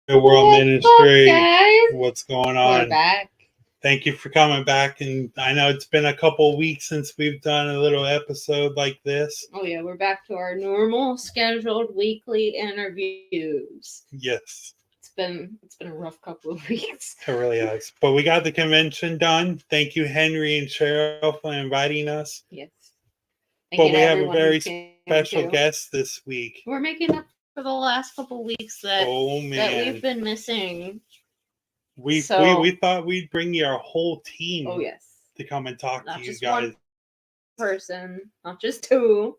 Underworld Ministry. Guys? What's going We're on? back. Thank you for coming back. And I know it's been a couple weeks since we've done a little episode like this. Oh yeah, we're back to our normal scheduled weekly interviews. Yes, It's been a rough couple of weeks. it really has. But we got the convention done. Thank you, Henry and Cheryl, for inviting us. Yes. But we have a very special guest this week. We're making up for the last couple of weeks that we've been missing. We thought we'd bring you our whole team. Oh yes. To come and talk Not to you just guys. One person, not just two.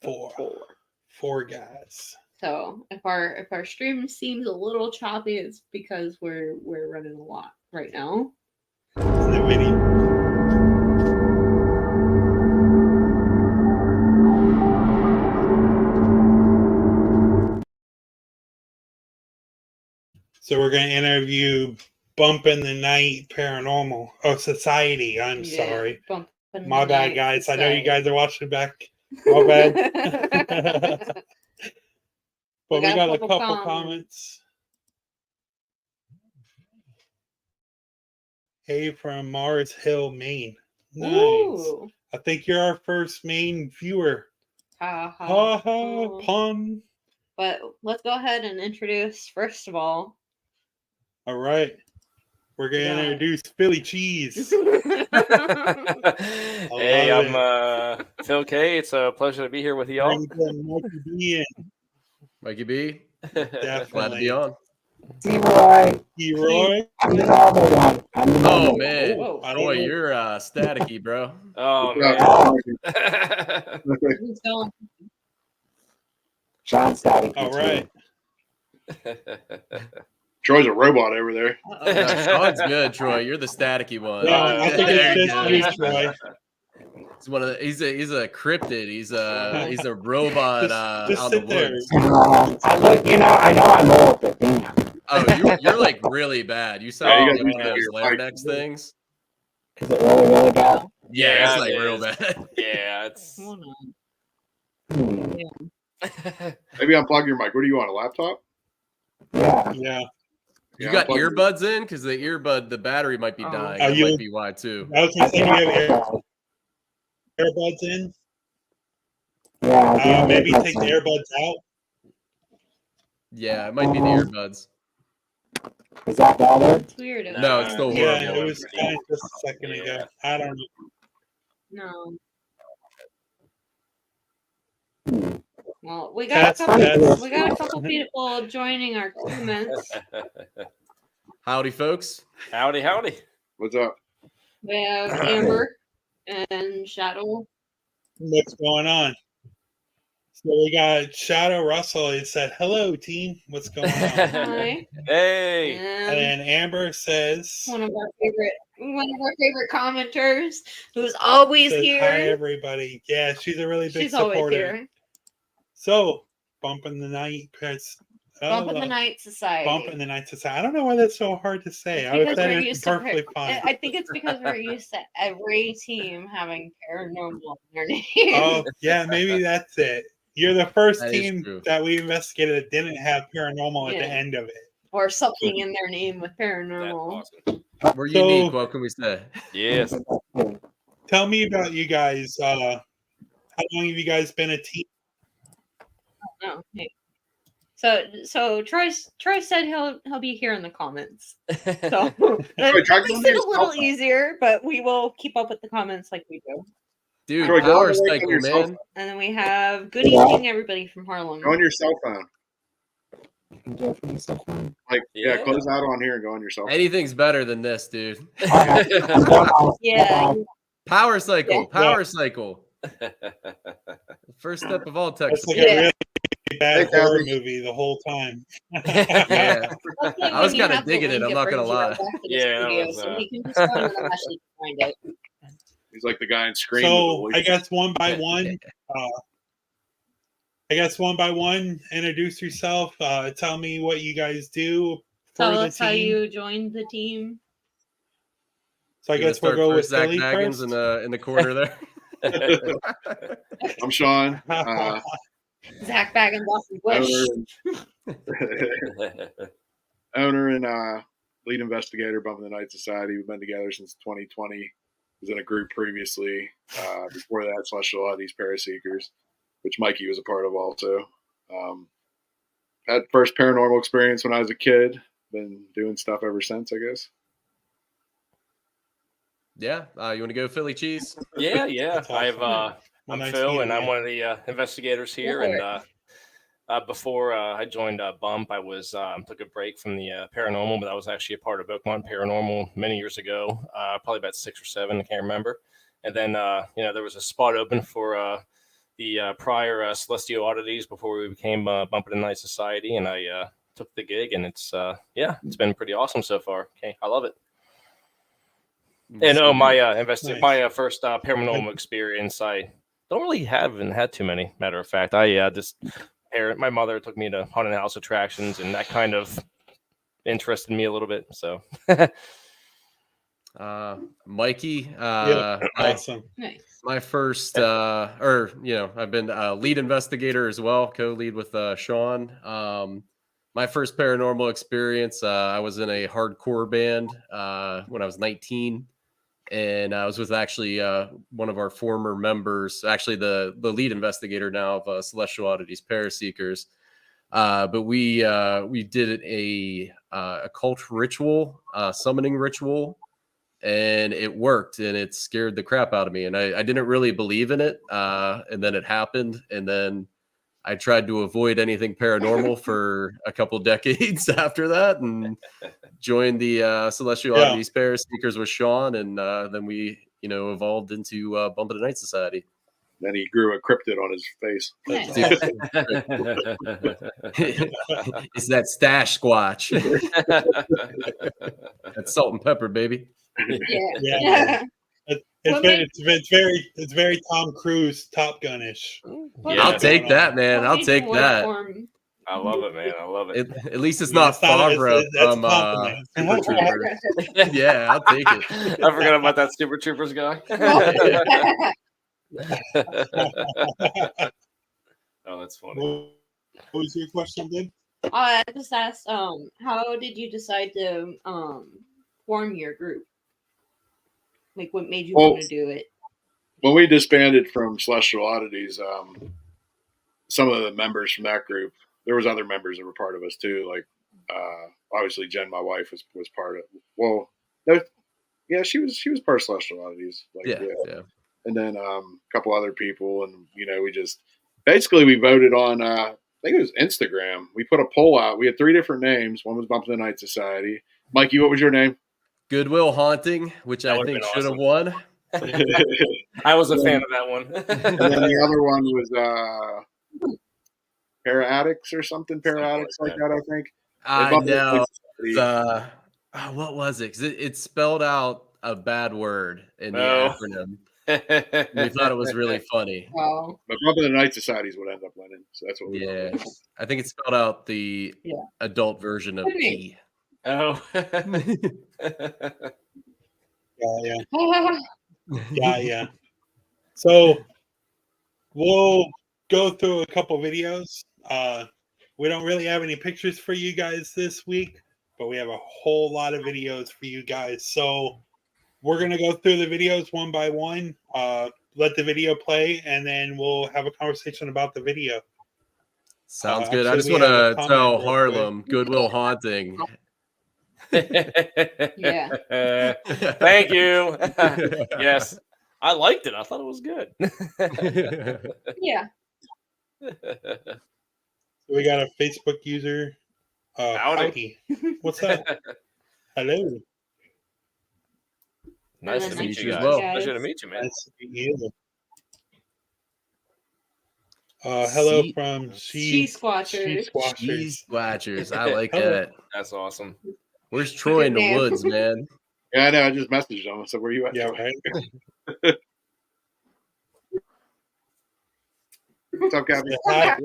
Four guys. So if our stream seems a little choppy, it's because we're running a lot right now. Isn't it winning? So we're going to interview Bumpin' the Night Paranormal. Oh, Society. I'm sorry. My bad, guys. Society. I know you guys are watching back. My bad. But we got a couple comments. Hey, from Mars Hill, Maine. Nice. Ooh. I think you're our first Maine viewer. Ha ha. Pun. But let's go ahead and introduce, first of all. All right. We're going to introduce Philly Cheese. Hey, I'm Phil K. It's a pleasure to be here with y'all. Mikey B. Definitely. Glad to be on. T-Roy. I'm the normal one. Oh, man. Boy, you're staticky, bro. Oh, man. Who's going? Sean staticky. All right. Troy's a robot over there. No, Sean's good, Troy. You're the staticky one. Yeah, I think it's Troy. He's one of the, he's a cryptid. He's a robot just out in the woods. I know I'm old, but damn. Oh, you're like really bad. You sound like one of those larynx things. Is it really, really bad? Yeah, it's like real bad. Yeah, it's. Maybe unplug your mic. What are you on, a laptop? Yeah. You got earbuds in? Because the battery might be dying. That might be why, too. I was going to say, you have earbuds in? Yeah. Maybe take the earbuds out? Yeah, it might be the earbuds. Is that better? It's weird. No, it's still horrible. Yeah, it was kind of just a second ago. I don't know. No. Well, we got a couple people joining our comments. Howdy, folks. Howdy. What's up? We have Amber and Shadow. What's going on? So we got Shadow Russell. He said, "Hello, team. What's going on?" Hi. Hey. And then Amber says, one of our favorite commenters, who's always here. Hi, everybody. Yeah, she's a really big supporter. Always here. So, Bumpin' the Night. Bumpin' the Night Society. Bumpin' the Night Society. I don't know why that's so hard to say. I would say it's perfectly fine. I think it's because we're used to every team having paranormal in their name. Oh, yeah, maybe that's it. You're the first that team that we investigated that didn't have paranormal at the end of it. Or something in their name with paranormal. Awesome. We're unique, what can we say? Yes. Tell me about you guys. How long have you guys been a team? Oh, hey. So Troy said he'll be here in the comments. So that makes it a little easier, but we will keep up with the comments like we do. Dude, power cycle, man. And then we have good evening, everybody from Harlem. Go on your cell phone. Like, Yeah. Close out on here and go on your cell phone. Anything's better than this, dude. Yeah. Power cycle. First step of all tech. It's like a really bad horror movie the whole time. Yeah. I was kind of digging it, I'm not going to lie. Yeah. So we can just go and actually find it. He's like the guy in Scream. So I guess one by one, introduce yourself. Tell me what you guys do. Tell us how you joined the team. So I guess we'll go with Zach Philly Baggins first. in the corner there. I'm Sean. Zach Baggins off the bush. lead investigator, Bump in the Night Society. We've been together since 2020. Was in a group previously. Before that, Celestial Oddities Paraseekers, which Mikey was a part of also. Had first paranormal experience when I was a kid. Been doing stuff ever since, I guess. Yeah. You want to go Philly cheese? Yeah. Awesome. I'm Nice Phil, and meeting I'm you. one of the investigators here. And before I joined Bump, I was took a break from the paranormal, but I was actually a part of Oakmont Paranormal many years ago, probably about 6 or 7, I can't remember. And then there was a spot open for the prior Celestial Oddities before we became Bump in the Night Society, and I took the gig, and it's been pretty awesome so far. Okay, I love it. And my my first paranormal experience, I don't really haven't had too many. Matter of fact, my mother took me to haunted house attractions, and that kind of interested me a little bit. So, Mikey, Awesome. Nice. my first, I've been a lead investigator as well, co-lead with Sean. My first paranormal experience, I was in a hardcore band when I was 19. And I was with actually one of our former members, actually the lead investigator now of Celestial Oddities Paraseekers. But we did a occult ritual, summoning ritual, and it worked, and it scared the crap out of me. And I didn't really believe in it, and then it happened, and then I tried to avoid anything paranormal for a couple decades after that, and joined the Celestial Oddities Paraseekers with Sean, and then we, evolved into Bump in the Night Society. Then he grew a cryptid on his face. Nice. It's that stash squatch. That's salt and pepper, baby. Yeah. It's very Tom Cruise, Top Gun-ish. Yeah. I'll take that, man. I'll take that. I love it, man. I love it. At least it's not Favre from Super Troopers. Yeah, I'll take it. I forgot about that Super Troopers guy. Oh, that's funny. What was your question, then? I just asked, how did you decide to form your group? Like, what made you want to do it? When we disbanded from Celestial Oddities, some of the members from that group, there was other members that were part of us too. Like, obviously Jen, my wife, was part of. Well, she was part of Celestial Oddities. Like, yeah. And then a couple other people, and we just basically we voted on. I think it was Instagram. We put a poll out. We had 3 different names. One was Bump in the Night Society. Mikey, what was your name? Goodwill Haunting, which I think should have won. I was a fan of that one. And then the other one was Para Addicts or something. Para Addicts like that, I think. I know. What was it? 'Cause it spelled out a bad word in the acronym. We thought it was really funny. Oh. But Bump in the Night Societies would end up winning, so that's what we did. I think it spelled out the adult version of P. Oh. Yeah. So we'll go through a couple videos. We don't really have any pictures for you guys this week, but we have a whole lot of videos for you guys. So we're going to go through the videos one by one, let the video play, and then we'll have a conversation about the video. Sounds good. I just want to tell Harlem, Goodwill Haunting. Yeah. Thank you. Yes. I liked it. I thought it was good. Yeah. We got a Facebook user. Howdy. What's that? Hello. Nice to meet you guys. Pleasure to meet you, man. Nice to meet you. Hello from She Squatchers. She Squatchers. I like that. That's awesome. Where's Troy in the woods, man? Yeah, I know. I just messaged him. I said, "Where you at?" Yeah, right. What's up, Kathy? Hi.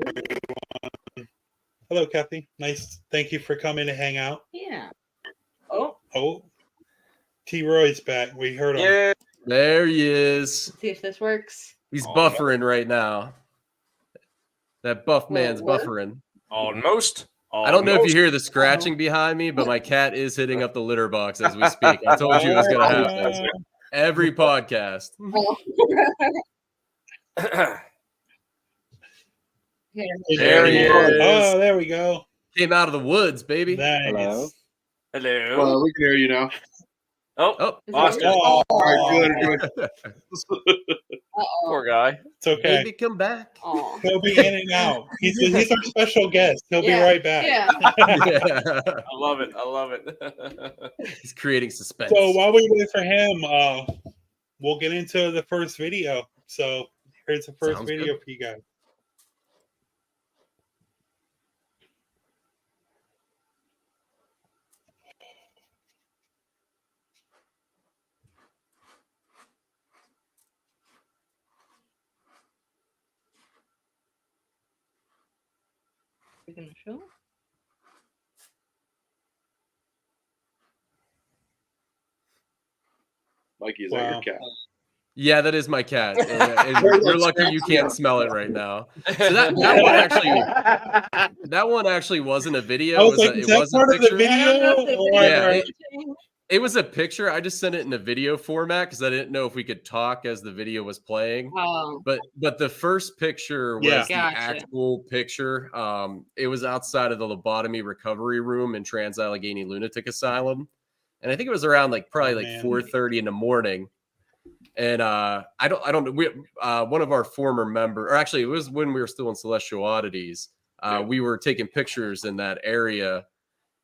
Hello, Kathy. Nice. Thank you for coming to hang out. Yeah. Oh. T. Roy's back. We heard him. Yeah. There he is. Let's see if this works. He's buffering right now. That buff man's buffering. Almost. I don't know if you hear the scratching behind me, but my cat is hitting up the litter box as we speak. I told you it was going to happen. Every podcast. There he is. is. Oh, there we go. Came out of the woods, baby. Nice. Hello. We can hear you now. Oh, Is Oscar. it- All right, good. Poor guy. It's okay. Baby, come back. Aw. He'll be in and out. He's our special guest. He'll be right back. Yeah. Yeah. I love it. I love it. He's creating suspense. So while we wait for him, we'll get into the first video. So here's the first Sounds video good. for you guys. We're gonna show. Mikey, is that your Wow. cat? Yeah, that is my cat. And you're lucky you can't smell it right now. So that one actually wasn't a video. I was like, it is that was a part of the picture. video? Yeah, it was a picture. I just sent it in a video format because I didn't know if we could talk as the video was playing. Oh. But the first picture was Yeah. the Gotcha. actual picture. It was outside of the lobotomy recovery room in Trans-Allegheny Lunatic Asylum. And I think it was around probably man. 4:30 in the morning. And I don't know. One of our former members, or actually it was when we were still in Celestial Oddities, we were taking pictures in that area.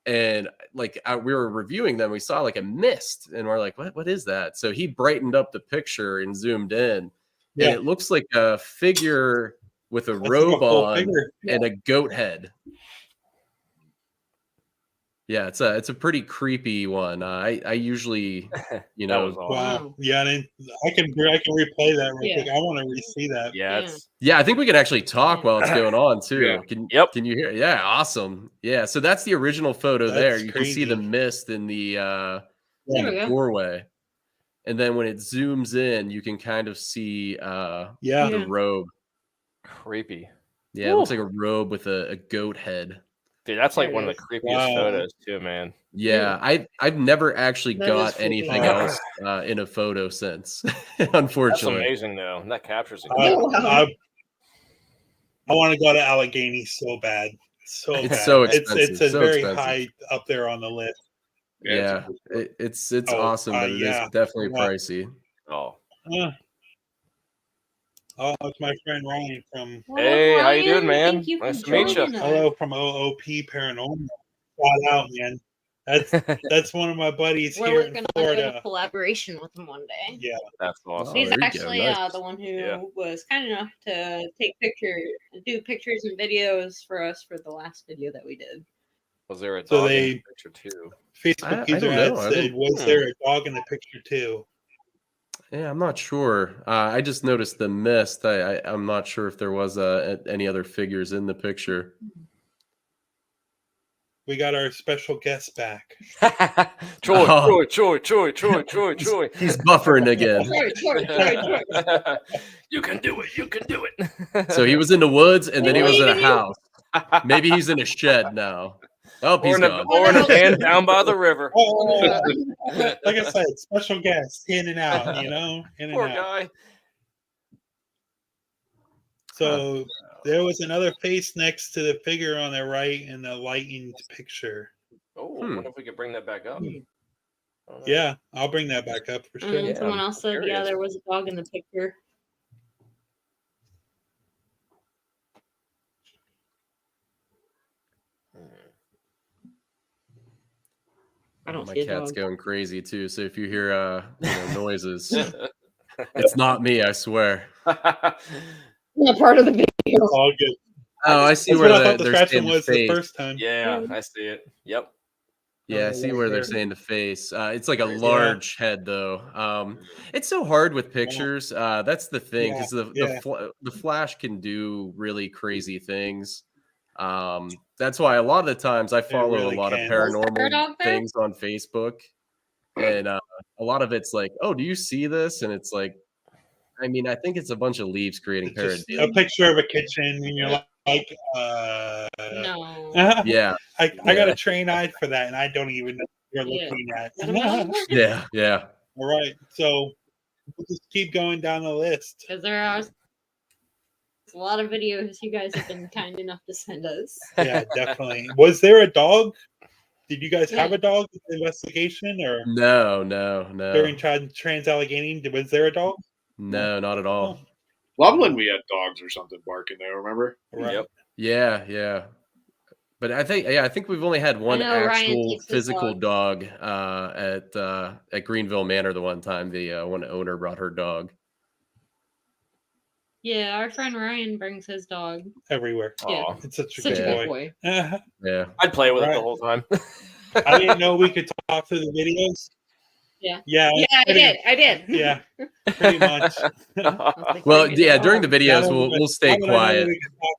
And we were reviewing them, we saw a mist, and we're like, what is that? So he brightened up the picture and zoomed in. Yeah. And it looks like a figure with a That's robe like a full on figure. and a goat head. Yeah, it's a pretty creepy one. I usually, That was awesome. Wow. Yeah, I can replay that real quick. I want to re-see that. Yeah, I think we can actually talk while it's going on too. Yeah. Can you hear? Yeah, awesome. Yeah, so that's the original photo there. That's You can see the mist in the There we go. doorway. And then when it zooms in, you can kind of see Yeah. the robe. Creepy. Yeah, it looks like a robe with a goat head. Dude, that's There one of it the creepiest photos too, man. Yeah, I've never actually That is got creepy. anything Wow. else in a photo since, That's unfortunately. amazing though. That captures it. I want to go to Allegheny so bad. So It's bad. so It's expensive, a so very expensive. high up there on the list. Yeah, it's awesome, but it is yeah. definitely Yeah. pricey. Oh. Oh, it's my friend Ryan from Hey, how you doing, man? Thank you for Nice to meet you. joining us. hello from OOP Paranormal. Shout out, man. That's one of my buddies We're here working in on doing a Florida. collaboration with him one day. Yeah. That's awesome. Oh, He's there you go. actually Nice. the one who Yeah. was kind enough to do pictures and videos for us for the last video that we did. Was there a So dog in they- the picture too? Facebook I user don't know. ad I said, didn't- was there a dog in the picture too? Yeah, I'm not sure. I just noticed the mist. I'm not sure if there was any other figures in the picture. We got our special guest back. Troy, Oh. Troy. He's buffering again. Troy. You can do it. You can do it. So he was in the woods, and then he was in a house. Maybe he's in a shed now. Oh, he's gone. or in a van down by the river. Oh, like I said, special guest in and out, in and Poor out. guy. So there was another face next to the figure on the right in the lightened picture. Oh, I wonder if we could bring that back up. Hmm. Yeah, I'll bring that back up for sure. And Yeah, someone I'm else said, curious. there was a dog in the picture. I don't My see a cat's dog. going crazy too. So if you hear noises, it's not me. I swear. Not part of the video. All good. Oh, I see That's where what I thought the they're scratching saying the was the face. first time. Yeah, I see it. Yep. Yeah, I see where they're saying the face. It's like a Yeah. large head, though. It's so hard with pictures. That's the thing, because the flash can do really crazy things. That's why a lot of the times I follow really a lot can. of Was there a paranormal dog there? things on Facebook, and a lot of it's like, "Oh, do you see this?" And it's like, I mean, I think it's a bunch of leaves creating It's just pareidolia. a picture of a kitchen, and you're like No. Yeah. I got a trained eye for that, and I don't even know what you're looking at. Yeah. All right, so we'll just keep going down the list. Because there are a lot of videos you guys have been kind enough to send us. Yeah, definitely. Was there a dog? Did you guys have a dog in the investigation, or No. during Trans Allegheny? Was there a dog? No, not at all. Loveland, we had dogs or something barking there. Remember? Right. Yep. Yeah. But I think we've only had one know Ryan actual takes his physical dog at Greenville Manor the one time. The one owner brought her dog. Yeah, our friend Ryan brings his dog Everywhere. Yeah. Aw. It's such a Such good a boy. good boy. Yeah. I'd play with it Right. the whole time. I didn't know we could talk through the videos. Yeah. Yeah, I did. Yeah, pretty much. Well, yeah, during the Now videos that we'll stay now that I know that quiet. we can talk-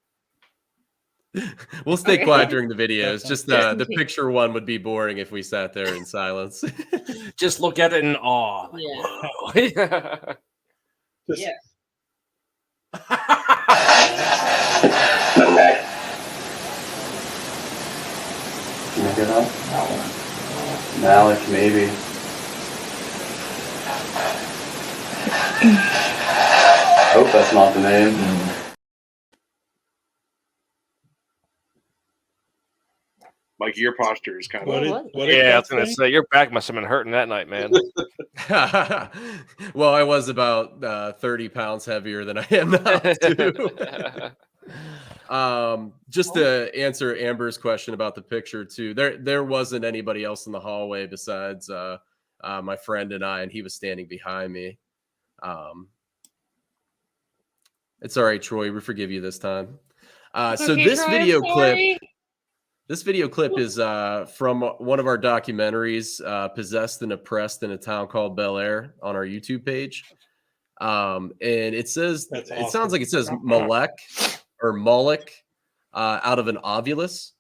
We'll stay Okay. quiet during the videos. Just Just in the case. picture one would be boring if we sat there in silence. Just look at it in awe. Like, Yeah. whoa. just- Yeah. Look it up. Malik, maybe. I hope that's not the name. Like your posture is kind What of. did, what did Yeah, I that was gonna say? say your back must have been hurting that night, man. Well, I was about 30 pounds heavier than I am now, too. Just to answer Amber's question about the picture too, there wasn't anybody else in the hallway besides my friend and I, and he was standing behind me. It's all right, Troy. We forgive you this time. So Okay, this Troy, video I'm clip. sorry. This video clip is from one of our documentaries, Possessed and Oppressed in a Town Called Bel Air, on our YouTube page. And it says, That's it awesome. sounds like it says Malek or Moloch out of an ovulus.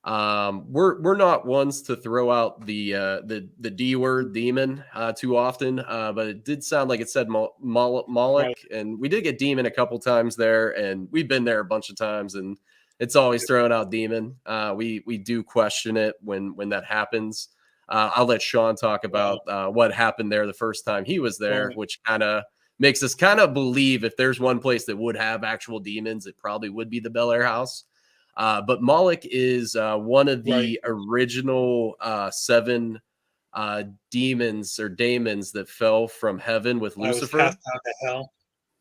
We're not ones to throw out the D word, demon, too often, but it did sound like it said Moloch, Right. and we did get demon a couple times there, and we've been there a bunch of times, and it's always throwing out demon. We do question it when that happens. I'll let Sean talk about what happened there the first time he was there, Right. which kind of makes us kind of believe if there's one place that would have actual demons, it probably would be the Bel Air house. But Moloch is one of the original 7 demons or daemons that fell from heaven with I was Lucifer. cast out to hell.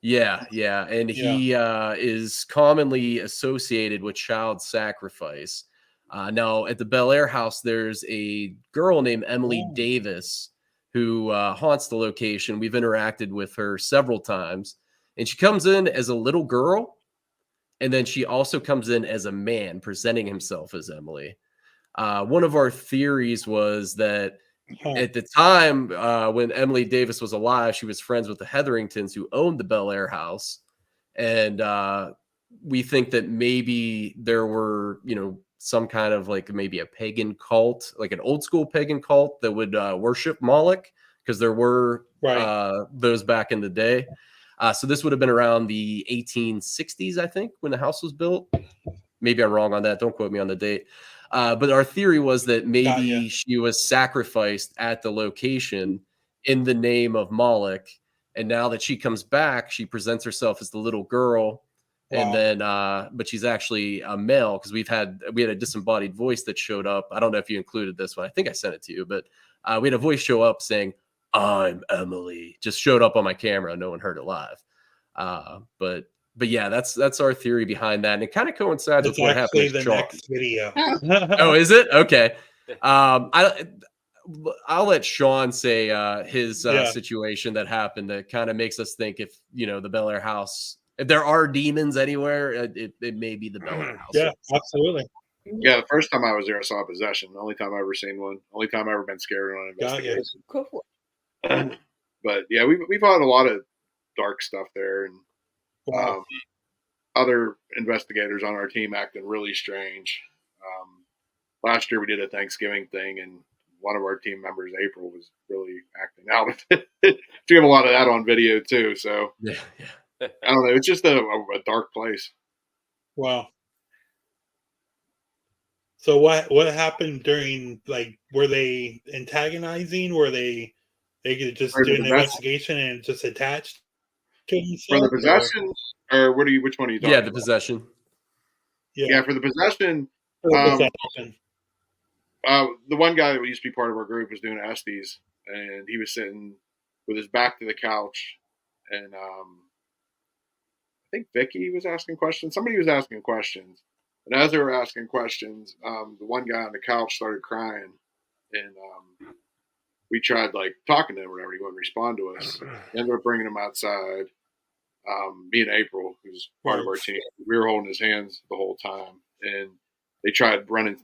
Yeah. And he is commonly associated with child sacrifice. Now, at the Bel Air house, there's a girl named Emily Davis who haunts the location. We've interacted with her several times, and she comes in as a little girl, and then she also comes in as a man presenting himself as Emily. One of our theories was that at the time when Emily Davis was alive, she was friends with the Hetheringtons who owned the Bel Air house. And we think that maybe there were, some kind of like maybe a pagan cult, like an old school pagan cult that would worship Moloch, because there were those back in the day. So this would have been around the 1860s, I think, when the house was built. Maybe I'm wrong on that. Don't quote me on the date. But our theory was that maybe she was sacrificed at the location in the name of Moloch. And now that she comes back, she presents herself as the little girl. And then, but she's actually a male, because we had a disembodied voice that showed up. I don't know if you included this one. I think I sent it to you, but we had a voice show up saying, "I'm Emily." Just showed up on my camera. No one heard it live. But yeah, that's our theory behind that, and it kind of coincides with what happened with Sean. Next video. Oh, is it? Okay. I'll let Sean say his situation that happened that kind of makes us think if the Bel Air house, if there are demons anywhere, it may be the Bel Air house. Yeah, absolutely. Yeah, the first time I was there, I saw a possession. The only time I've ever seen one. Only time I've ever been scared on an investigation. Cool. But yeah, we've had a lot of dark stuff there, and other investigators on our team acting really strange. Last year we did a Thanksgiving thing, and one of our team members, April, was really acting out. We have a lot of that on video too. So yeah. I don't know. It's just a dark place. Wow. So what happened during, like, were they antagonizing? Were they could just do an investigation and just attached to For the himself? possession, or which one are you talking Yeah, about? the possession. Yeah, for the possession, For the possession. the one guy that used to be part of our group was doing Estes, and he was sitting with his back to the couch, and I think Vicky was asking questions. Somebody was asking questions, and as they were asking questions, the one guy on the couch started crying, and we tried like talking to him or whatever. He wouldn't respond to us. Ended up bringing him outside. Me and April, who's part of our team, we were holding his hands the whole time, and they tried running,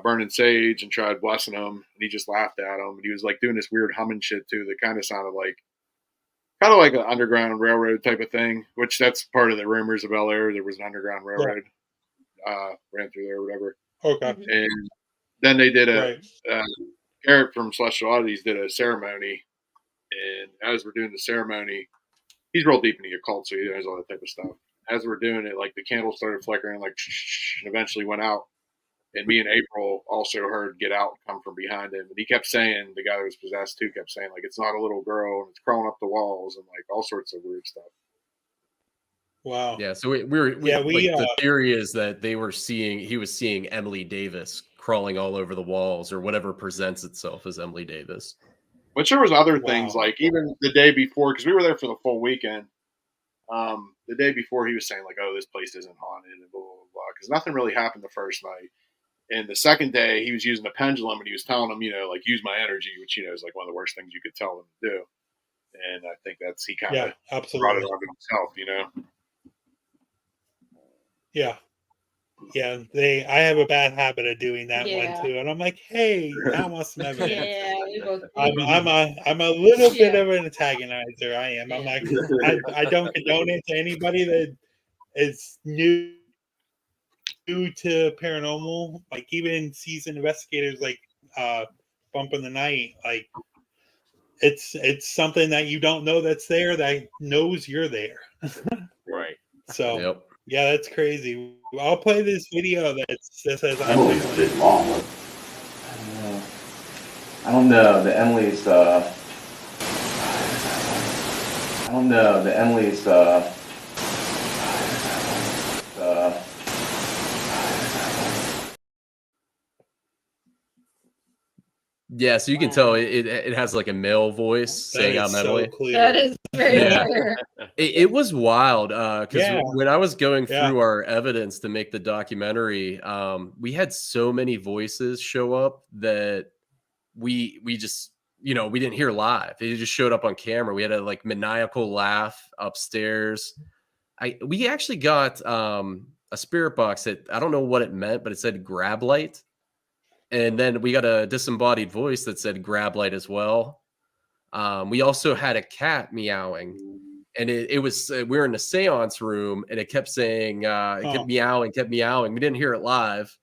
burning sage and tried blessing him, and he just laughed at him. And he was like doing this weird humming shit too that kind of sounded like an Underground Railroad type of thing, which that's part of the rumors of Bel Air. There was an Underground Railroad ran through there or whatever. Okay. And then they did Eric from Celestial Oddities did a ceremony, and as we're doing the ceremony, he's real deep in the occult, so he knows all that type of stuff. As we're doing it, like the candles started flickering, like and eventually went out. And me and April also heard "Get Out" come from behind him, and he kept saying, the guy that was possessed too kept saying, like, it's not a little girl, and it's crawling up the walls, and like all sorts of weird stuff. Wow. Yeah, so the theory is that he was seeing Emily Davis crawling all over the walls or whatever presents itself as Emily Davis. But there was other things, like even the day before, because we were there for the full weekend. The day before, he was saying like, "Oh, this place isn't haunted," and blah blah blah, because nothing really happened the first night. And the second day, he was using the pendulum, and he was telling them, like, use my energy, which is like one of the worst things you could tell them to do. And I think he kind of brought it on himself, Yeah. Yeah, I have a bad habit of doing that one too, and I'm like, hey, I want some evidence. Yeah, we both. I'm a little bit of an antagonizer. I am. I'm like, I don't condone it to anybody that is new to paranormal. Like even seasoned investigators, like Bump in the Night, like it's something that you don't know that's there that knows you're there. Right. So. Yep. Yeah, that's crazy. I'll play this video that says Emily's a bit long. I don't know. The Emily's Yeah, so you can tell it has like a male voice saying out Emily. That is very clear. It was wild because when I was going through our evidence to make the documentary, we had so many voices show up that we just we didn't hear live. It just showed up on camera. We had a like maniacal laugh upstairs. We actually got a spirit box that I don't know what it meant, but it said grab light. And then we got a disembodied voice that said grab light as well. We also had a cat meowing, and it was we were in a seance room, and it kept saying it kept meowing. We didn't hear it live.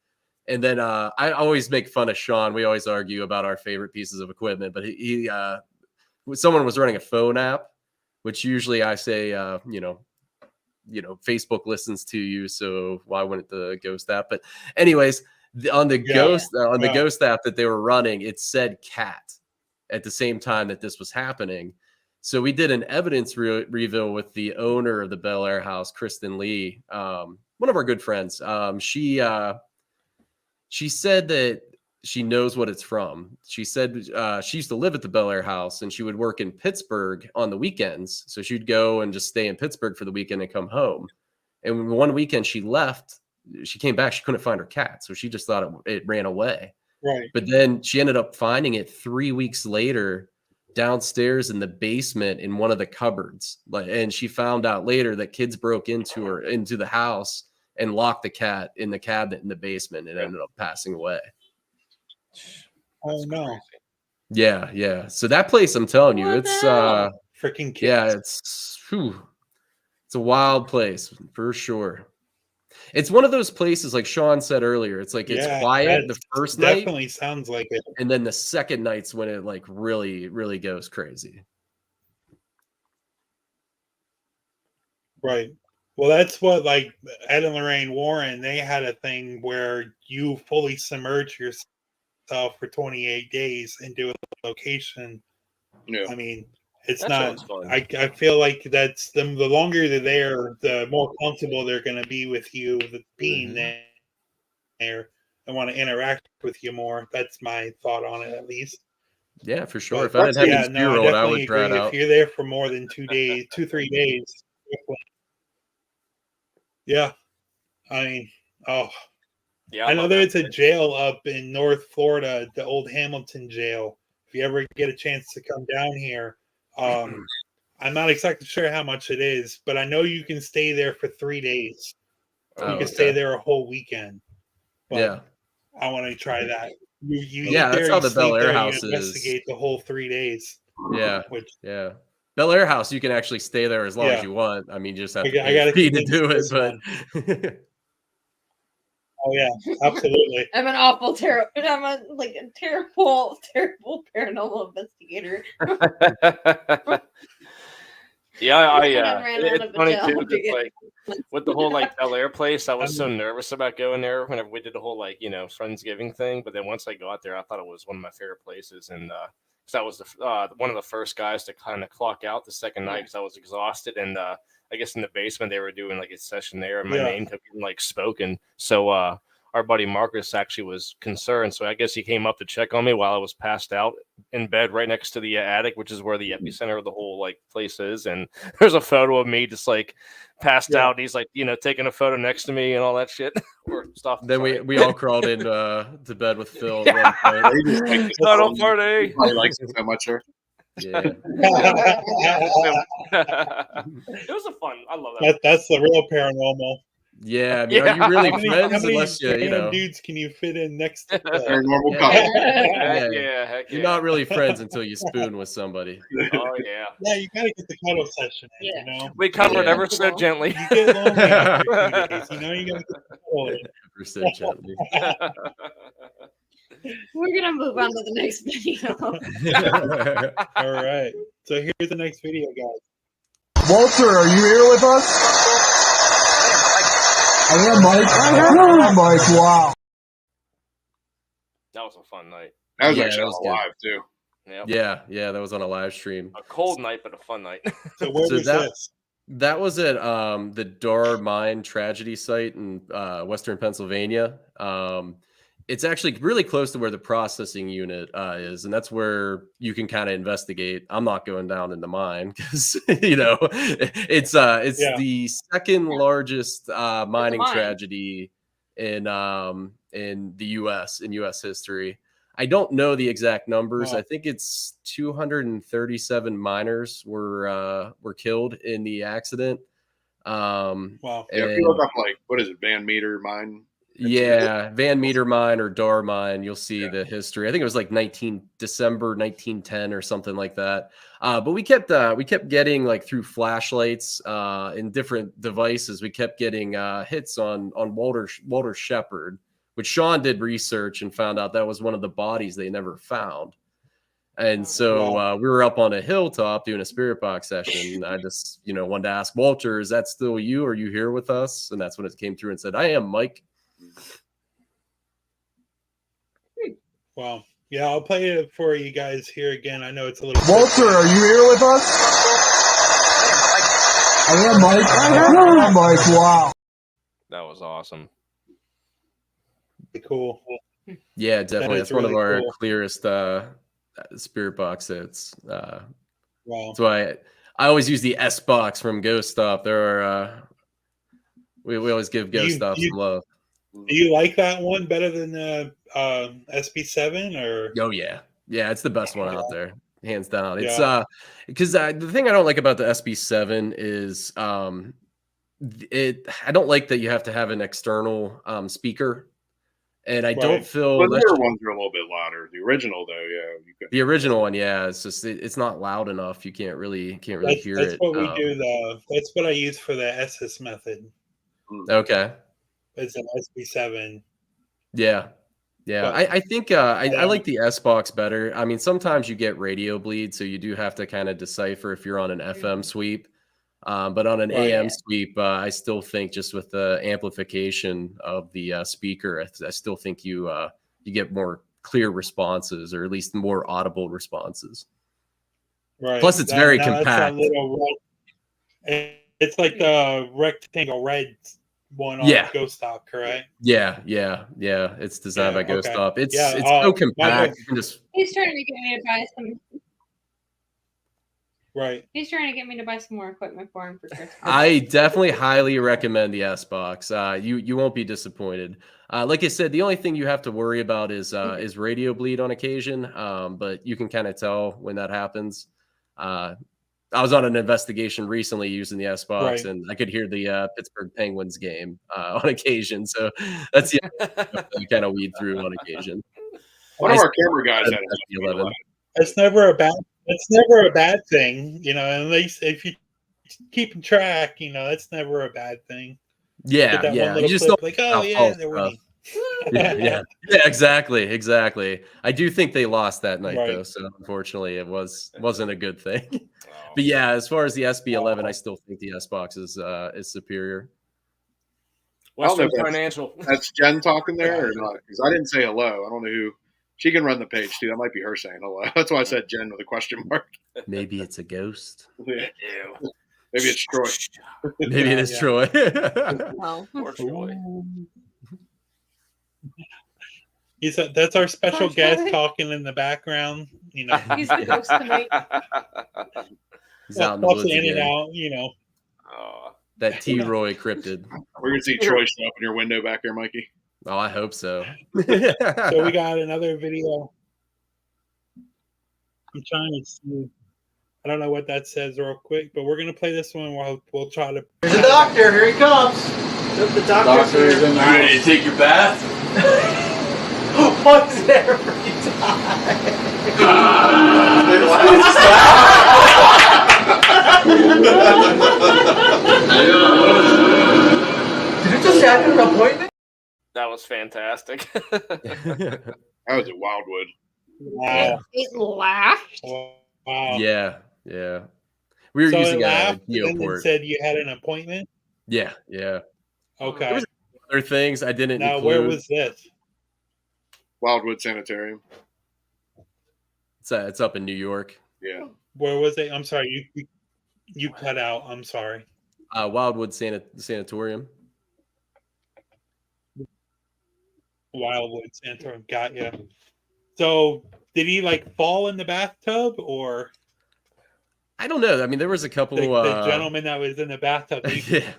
And then I always make fun of Sean. We always argue about our favorite pieces of equipment, but someone was running a phone app, which usually I say Facebook listens to you, so why wouldn't the ghost app? But anyways, on the ghost app that they were running, it said cat at the same time that this was happening. So we did an evidence reveal with the owner of the Bel Air house, Kristen Lee, one of our good friends. She said that she knows what it's from. She said she used to live at the Bel Air house, and she would work in Pittsburgh on the weekends. So she'd go and just stay in Pittsburgh for the weekend and come home. And one weekend she left. She came back. She couldn't find her cat, so she just thought it ran away. Right. But then she ended up finding it 3 weeks later downstairs in the basement in one of the cupboards. And she found out later that kids broke into the house and locked the cat in the cabinet in the basement, and ended up passing away. Oh no. Yeah. So that place, I'm telling you, it's freaking kids. Yeah, it's a wild place for sure. It's one of those places, like Sean said earlier. It's like it's quiet the first night. Definitely sounds like it. And then the second night's when it like really, really goes crazy. Right. Well, that's what like Ed and Lorraine Warren. They had a thing where you fully submerge yourself for 28 days into a location. Yeah. I mean, it's That not. sounds fun. I feel like that's the longer they're there, the more comfortable they're going to be with you, being there, and want to interact with you more. That's my thought on it, at least. Yeah, for sure. But if I didn't have yeah, a no, I 2-year-old, I definitely would try agree. it out. If you're there for more than 2 days, 2-3 days, yeah. I mean, oh, Yeah, I know love there's a place. jail up in North Florida, the old Hamilton jail. If you ever get a chance to come down here, I'm not exactly sure how much it is, but I know you can stay there for 3 days. Oh, You can okay. stay there a whole weekend. But Yeah. I want to try that. You Yeah, eat that's there, how you the Bel sleep Air there, you house is. investigate the whole 3 days. Yeah. Which Yeah. Bel Air House, you can actually stay there as long as Yeah. you want. I mean, you just have I to got pay a to fee to convince do it, this but one. Oh yeah, absolutely. I'm an awful terrible. I'm a terrible paranormal investigator. Yeah, ran out it's of a funny jail too, to because get- like with the whole like Bel Air place, I was so I'm- nervous about going there whenever we did the whole like Friendsgiving thing. But then once I got there, I thought it was one of my favorite places, and 'cause I was one of the first guys to kind of clock out the second night because I was exhausted, and I guess in the basement they were doing like a session there, and my Yeah. name kept getting like spoken. So our buddy Marcus actually was concerned, so I guess he came up to check on me while I was passed out in bed right next to the attic, which is where the epicenter of the whole like place is. And there's a photo of me just like passed Yeah. out. And he's like, taking a photo next to me and all that shit or stuff. then sorry. we all crawled in to bed with Phil. At Yeah. one point. He just like this Cuddle whole- party. He likes it so much, sir. Yeah. It was a fun. I love that. That's the real paranormal. Yeah. I mean, Yeah. are you really How friends many unless you random know? dudes can you fit in next to Paranormal Yeah. couple. Heck Yeah. yeah, heck You're yeah. not really friends until you spoon with somebody. Oh yeah. Yeah, you gotta get the cuddle session in, Yeah. you know? We covered Yeah. ever so gently. You get lonely after 2 days, you know, you gotta get the cuddle in. Ever so gently. We're gonna move on to the next video. All right. So here's the next video, guys. Walter, are you here with us? I am Mike. I am Mike. Wow. That was a fun night. That was Yeah, actually that was good. live too. Yep. Yeah, that was on a live stream. A cold night, but a fun night. So where So was that- this? That was at the Dar Mine tragedy site in Western Pennsylvania. It's actually really close to where the processing unit is, and that's where you can kind of investigate. I'm not going down in the mine because it's Yeah. the second largest mining mine. tragedy in the U.S. in U.S. history. I don't know the exact numbers. Wow. I think it's 237 miners were killed in the accident. Wow. Yeah, if And- you look up like what is it, Van Meter mine? Yeah, Van Meter mine or Dar mine, you'll see the history. I think it was like December 1910 or something like that. But we kept getting like through flashlights and different devices. We kept getting hits on Walter Shepard, which Sean did research and found out that was one of the bodies they never found. And so we were up on a hilltop doing a spirit box session. I just wanted to ask Walter, is that still you? Are you here with us? And that's when it came through and said, I am, Mike. Wow. Yeah, I'll play it for you guys here again. I know it's a little. Walter, are you here with us? I am Mike. I am Mike. Wow. That was awesome. Cool. Yeah, definitely. is That's one of really our cool. clearest spirit box hits. Wow. That's why I always use the S box from Ghost Stop. There are we always give Ghost Stop some love. Do you like that one better than the SB7 or? Oh yeah, it's the best one out there, hands down. It's Yeah. because the thing I don't like about the SB7 is I don't like that you have to have an external speaker, and I don't feel Well, the newer ones are a little bit louder. The original though, yeah, you could. the original one. Yeah, it's just it's not loud enough. You can't really hear That's it. what we do. That's what I use for the SS method. Okay. It's an SB7. Yeah. But- I think I like the S box better. I mean, sometimes you get radio bleed, so you do have to kind of decipher if you're on an FM sweep. But on an Right. AM sweep, I still think just with the amplification of the speaker, I still think you get more clear responses, or at least more audible responses. Right. Plus, it's very That's that compact. little it's like the rectangle red one on Yeah. Ghost Stop, correct? Yeah. It's designed by Ghost okay. Stop. It's Yeah, so compact. You can just He's trying to get me to buy some. right. He's trying to get me to buy some more equipment for him for Christmas. I definitely highly recommend the S Box. You won't be disappointed. Like I said, the only thing you have to worry about is radio bleed on occasion. But you can kind of tell when that happens. I was on an investigation recently using the S Box, Right. and I could hear the Pittsburgh Penguins game on occasion. So that's the kind of weed through on occasion. One of our camera guys had SB a 11. It's never a bad thing, at least if you keep track, that's never a bad thing. Yeah, Get that one yeah. little You just clip, know like, how oh yeah, false they're stuff. winning. yeah, exactly. I do think they lost that night though, Right. so unfortunately it wasn't a good thing. But yeah, as far as the SB11, I still think the S Box is superior. Western Financial. That's Jen talking there or not? Because I didn't say hello. I don't know who. She can run the page too. That might be her saying hello. That's why I said Jen with a question mark. Maybe it's a ghost. Yeah. Maybe it's Troy. Maybe it is Yeah. Troy. Well, Poor Troy. That's our special Poor guest Troy. talking in the background. he's the ghost tonight. He's out in the pops woods in and again. out. Oh. That T. Roy cryptid. We're gonna see Troy show up in your window back there, Mikey. Oh, I hope so. So we got another video. I'm trying to see. I don't know what that says real quick, but we're gonna play this one while we'll try to. Here's the doctor. Here he comes. The doctor's here. You ready to take your bath? What's every Did you just have an appointment? That was fantastic. That was at Wildwood. Wow. It laughed. Wow. Yeah. We were So using it a laughed and then Geoport. said you had an appointment. Yeah. Okay. Other things I didn't Now, include. where was this? Wildwood Sanitarium. It's up in New York. Yeah. Where was it? I'm sorry, you cut out. I'm sorry. Wildwood Sanatorium. Wildwood Center. Got you. So, did he fall in the bathtub, or I don't know. I mean, there was a couple. the gentleman that was in the bathtub? Yeah.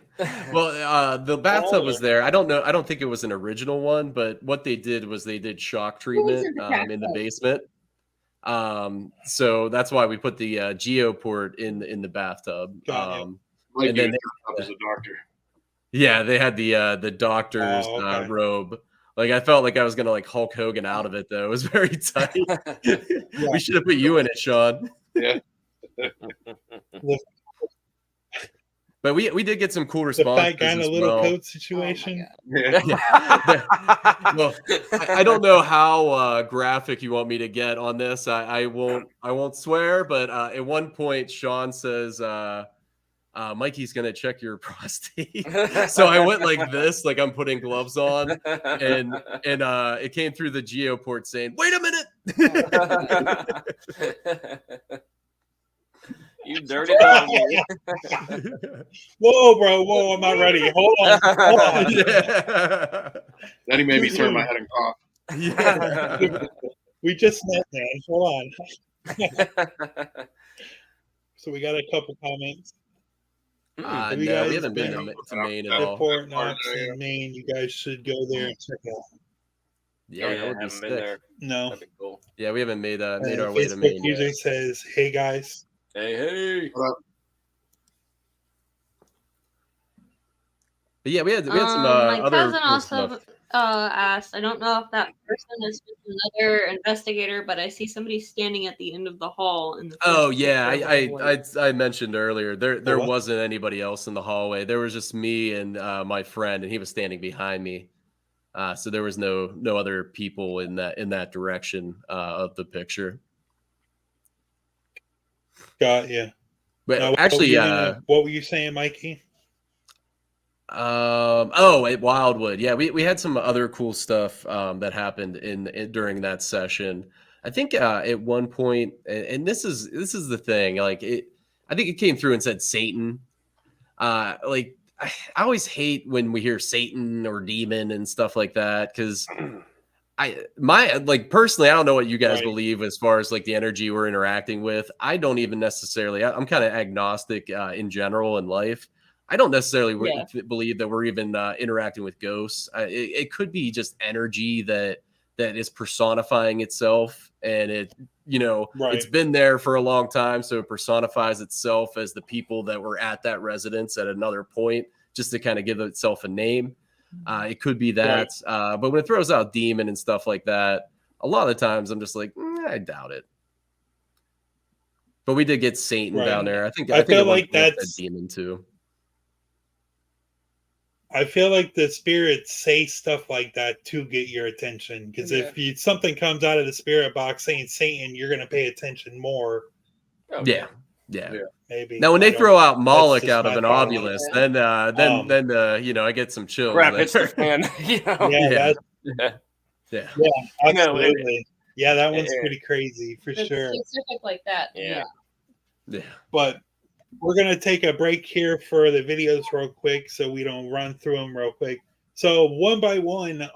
Well, the bathtub was there. I don't know. I don't think it was an original one, but what they did was they did shock treatment in the basement. So that's why we put the Geoport in the bathtub. Like and then up as a doctor. Yeah, they had the doctor's robe. I felt like I was gonna Hulk Hogan out of it though. It was very tight. We should have put you in it, Sean. Yeah. But we did get some cool The responses. fat guy in a as little well. coat situation. Yeah. Well, I don't know how graphic you want me to get on this. I won't swear, but at one point Sean says Mikey's gonna check your prostate. So I went like this, like I'm putting gloves on, and it came through the Geoport saying, "Wait a minute." You dirty dog. Whoa, bro! Whoa, I'm not ready. Hold on. Yeah. Then he made me turn my head and cough. Yeah. We just met, man. Hold on. So we got a couple comments. No, You we guys haven't been been to Maine at all. Fort Knox in Maine. You guys should go there and check it out. Yeah, that would be haven't been sick. there. No. That'd be cool. Yeah, we haven't made our way to Facebook Maine user yet. says, "Hey guys." Hey. But yeah, we had some My other cousin cool also stuff. asked, I don't know if that person is just another investigator, but I see somebody standing at the end of the hall. In the Oh first yeah, picture. I mentioned earlier there what? wasn't anybody else in the hallway. There was just me and my friend, and he was standing behind me. So there was no other people in that direction of the picture. Got you. But Now, actually, what were you saying, Mikey? At Wildwood, yeah, we had some other cool stuff that happened in during that session. I think at one point, and this is the thing, like I think it came through and said Satan. Like I always hate when we hear Satan or demon and stuff like that, because personally, I don't know what you guys believe as far as like the energy we're interacting with. I don't even necessarily. I'm kind of agnostic in general in life. I don't necessarily believe that we're even interacting with ghosts. It could be just energy that is personifying itself, and it's been there for a long time, so it personifies itself as the people that were at that residence at another point, just to kind of give itself a name. It could be that, but when it throws out demon and stuff like that, a lot of the times I'm just like, I doubt it. But we did get Satan down there. I think feel like that's demon too. I feel like the spirits say stuff like that to get your attention. Because if something comes out of the spirit box saying Satan, you're going to pay attention more. Oh, yeah. Maybe. Now, when they throw out Moloch out of an obelisk, then I get some chills. Crap, it's the fan. Yeah, absolutely. Yeah, that one's pretty crazy for sure. Specific like that. Yeah. But we're going to take a break here for the videos real quick so we don't run through them real quick. So one by one,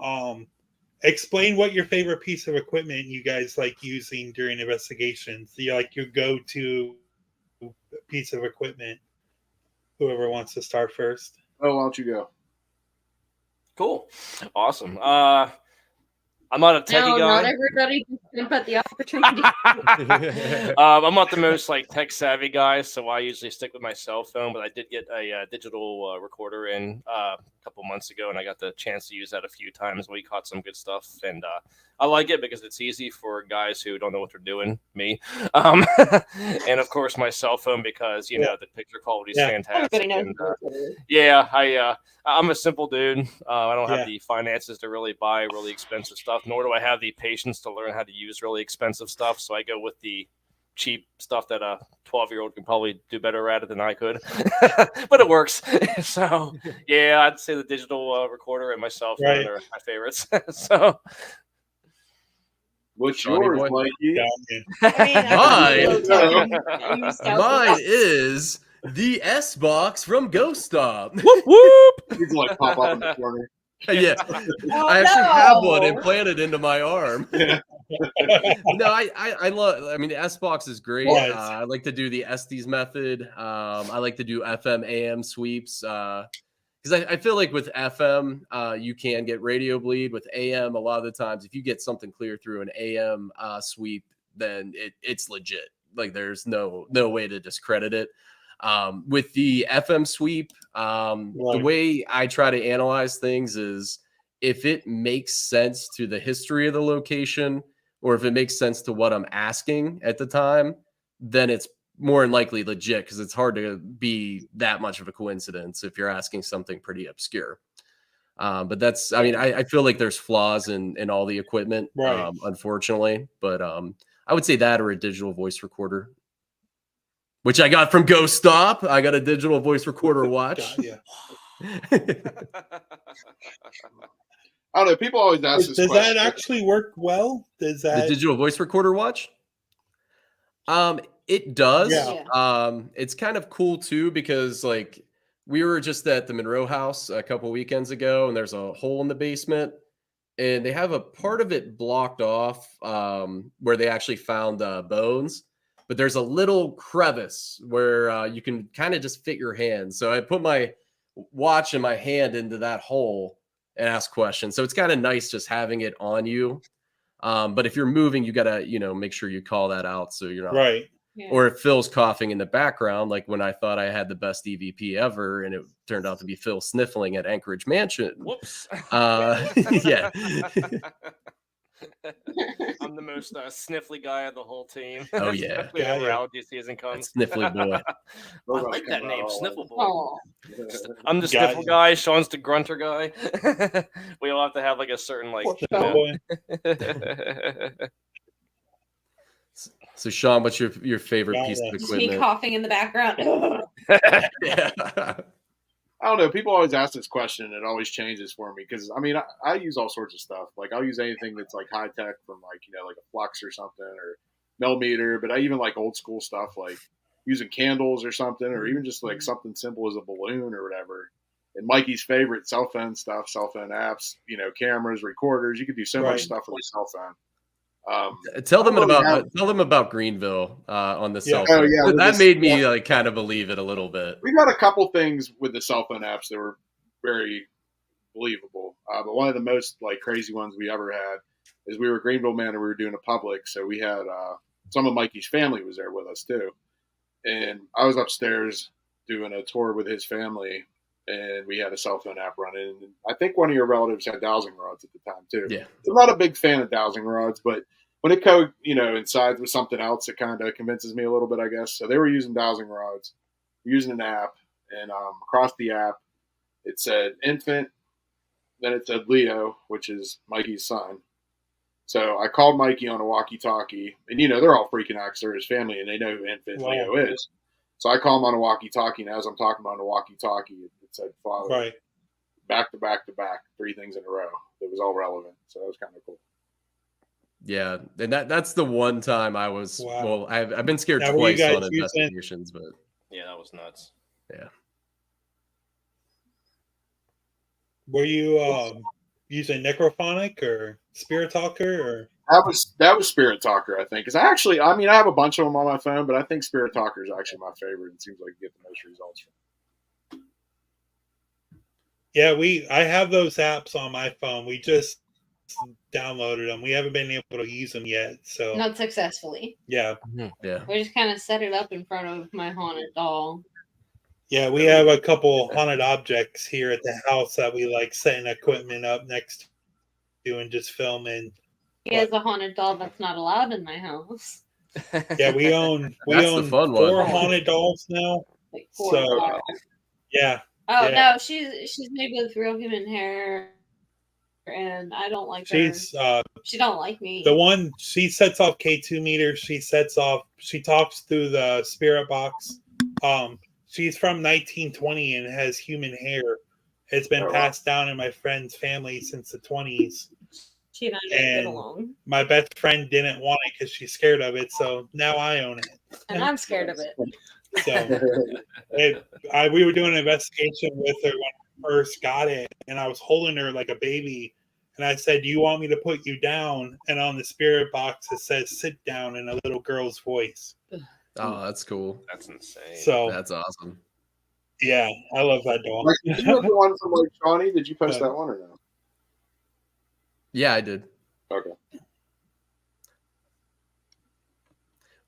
explain what your favorite piece of equipment you guys like using during investigations. Your go-to piece of equipment. Whoever wants to start first. Oh, why don't you go? Cool. Awesome. I'm not a techie guy. Not everybody can jump at the opportunity. I'm not the most tech savvy guy, so I usually stick with my cell phone. But I did get a digital recorder in a couple months ago, and I got the chance to use that a few times. We caught some good stuff, and I like it because it's easy for guys who don't know what they're doing. Me, and of course my cell phone because the picture quality is fantastic. And, I'm a simple dude. I don't have the finances to really buy really expensive stuff, nor do I have the patience to learn how to use really expensive stuff. So I go with the cheap stuff that a 12-year-old can probably do better at it than I could, but it works. So I'd say the digital recorder and my cell phone are my favorites. So what's yours, Mikey? Mine is the S box from Ghost Stop. Whoop whoop! He's pop up in the corner. I actually have one implanted into my arm. No, I love. I mean, the S box is great. I like to do the Estes method. I like to do FM AM sweeps because I feel like with FM, you can get radio bleed. With AM, a lot of the times, if you get something clear through an AM sweep, then it's legit. Like there's no way to discredit it. With the FM sweep, the way I try to analyze things is if it makes sense to the history of the location or if it makes sense to what I'm asking at the time, then it's more than likely legit because it's hard to be that much of a coincidence if you're asking something pretty obscure. But that's, I mean, I feel like there's flaws in all the equipment, unfortunately, but I would say that or a digital voice recorder. Which I got from Ghost Stop. I got a digital voice recorder watch. I don't know. People always ask this question. Does that actually work well? Does that the digital voice recorder watch? It does. Yeah. It's kind of cool too because we were just at the Monroe House a couple weekends ago, and there's a hole in the basement, and they have a part of it blocked off where they actually found bones. But there's a little crevice where you can kind of just fit your hand. So I put my watch and my hand into that hole and ask questions. So it's kind of nice just having it on you. But if you're moving, you got to, make sure you call that out so you're not. Right. Yeah. Or if Phil's coughing in the background, like when I thought I had the best EVP ever and it turned out to be Phil sniffling at Anchorage Mansion. Whoops. Yeah. I'm the most sniffly guy of the whole team. Oh yeah, whenever allergy season comes. Sniffly boy. I like that name, Sniffle Boy. I'm the sniffle guy. Sean's the grunter guy. We all have to have a certain So Sean, what's your favorite piece of Just equipment? me coughing in the background. Yeah. I don't know. People always ask this question, and it always changes for me because I mean, I use all sorts of stuff. Like I'll use anything that's like high tech from like like a flux or something or millimeter. But I even like old school stuff like using candles or something, or even just like something simple as a balloon or whatever. And Mikey's favorite cell phone stuff, cell phone apps, cameras, recorders. You could do so much stuff with a cell phone. Tell them about Greenville on the cell phone. Oh, yeah, That made me like kind of believe it a little bit. We've had a couple things with the cell phone apps that were very believable, but one of the most like crazy ones we ever had is we were Greenville Man and we were doing a public, so we had some of Mikey's family was there with us too, and I was upstairs doing a tour with his family, and we had a cell phone app running. And I think one of your relatives had dowsing rods at the time too. Yeah, I'm not a big fan of dowsing rods, but when it incides with something else, it kind of convinces me a little bit, I guess. So they were using dowsing rods, using an app, and across the app, it said infant, then it said Leo, which is Mikey's son. So I called Mikey on a walkie-talkie, and they're all freaking out because they're his family, and they know who infant Leo is. So I call him on a walkie-talkie, and as I'm talking on the walkie-talkie, it said father, back to back to back, 3 things in a row. It was all relevant, so that was kind of cool. Yeah, and that's the one time I was. Wow. Well, I've been scared twice on investigations, but yeah, that was nuts. Yeah. Were you using Necrophonic or Spirit Talker or? That was Spirit Talker, I think. Because I have a bunch of them on my phone, but I think Spirit Talker is actually my favorite. It seems like you get the most results from. Yeah, I have those apps on my phone. We just downloaded them. We haven't been able to use them yet, so not successfully. Yeah. We just kind of set it up in front of my haunted doll. Yeah, we have a couple haunted objects here at the house that we like setting equipment up next to and just filming. He has a haunted doll that's not allowed in my house. Yeah, we own 4 haunted dolls now. Like 4 dolls. Yeah. Oh no, she's made with real human hair, and I don't like her. She don't like me. The one she sets off K2 meters. She talks through the spirit box. She's from 1920 and has human hair. It's been passed down in my friend's family since the 20s. She and I don't get along. My best friend didn't want it because she's scared of it, so now I own it. And I'm scared of it. So we were doing an investigation with her when I first got it, and I was holding her like a baby. And I said, "Do you want me to put you down?" And on the spirit box, it says "sit down" in a little girl's voice. Oh, that's cool. That's insane. So that's awesome. Yeah, I love that doll. Did you have the one from like Shawnee? Did you post that one or no? Yeah, I did. Okay.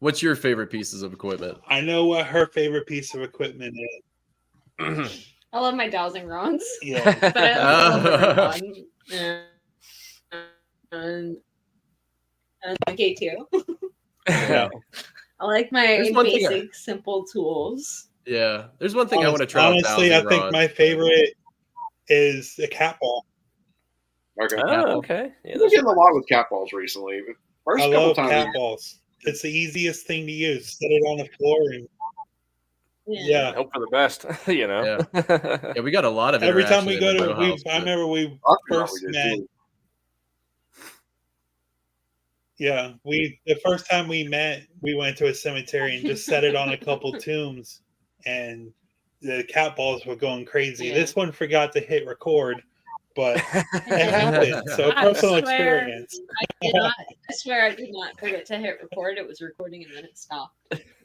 What's your favorite pieces of equipment? I know what her favorite piece of equipment is. I love my dowsing rods. Yeah. But I love and my K2. Yeah. I like my basic, simple tools. Yeah. There's one thing I want to try. Honestly, I think my favorite is a cat ball. Okay. Oh, okay. Yeah, we're getting a lot with cat balls recently. I love cat balls. It's the easiest thing to use. Set it on the floor and yeah. Hope for the best, Yeah, we got a lot of every time we go to. I remember we first met. Yeah, the first time we met, we went to a cemetery and just set it on a couple tombs, and the cat balls were going crazy. Yeah. This one forgot to hit record, but it happened. So personal experience. I swear I did not forget to hit record. It was recording and then it stopped.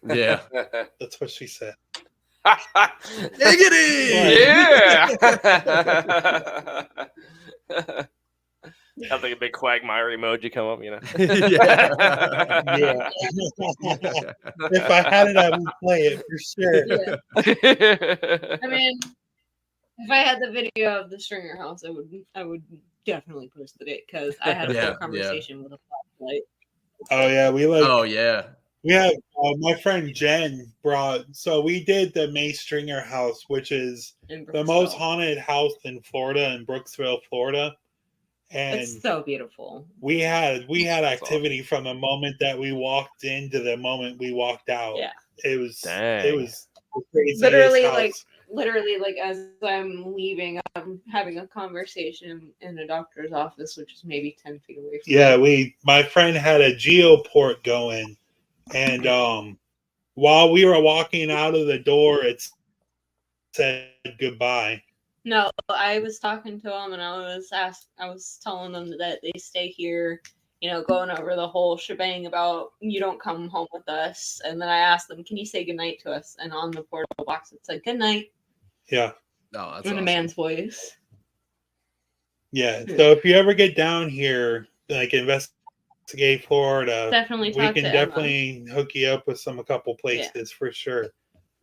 Yeah, that's what she said. Negative. Yeah. Have like a big quagmire emoji come up, Yeah. If I had it, I would play it for sure. Yeah. I mean, if I had the video of the Stringer house, I would definitely post it because I had a full conversation with a flashlight. Oh yeah, we have my friend Jen brought. So we did the May Stringer house, which is the most haunted house in Florida, in Brooksville, Florida. And it's so beautiful. We had activity from the moment that we walked in to the moment we walked out. Yeah. It was crazy. Literally, like as I'm leaving, I'm having a conversation in a doctor's office, which is maybe 10 feet away from me. My friend had a geoport going, and while we were walking out of the door, it said goodbye. No, I was talking to him and I was telling them that they stay here, going over the whole shebang about you don't come home with us. And then I asked them, can you say goodnight to us? And on the portal box, it said good night. Yeah. Oh, that's in awesome. a man's voice. Yeah. So if you ever get down here, like investigate Florida, definitely we can definitely hook you up with a couple places for sure.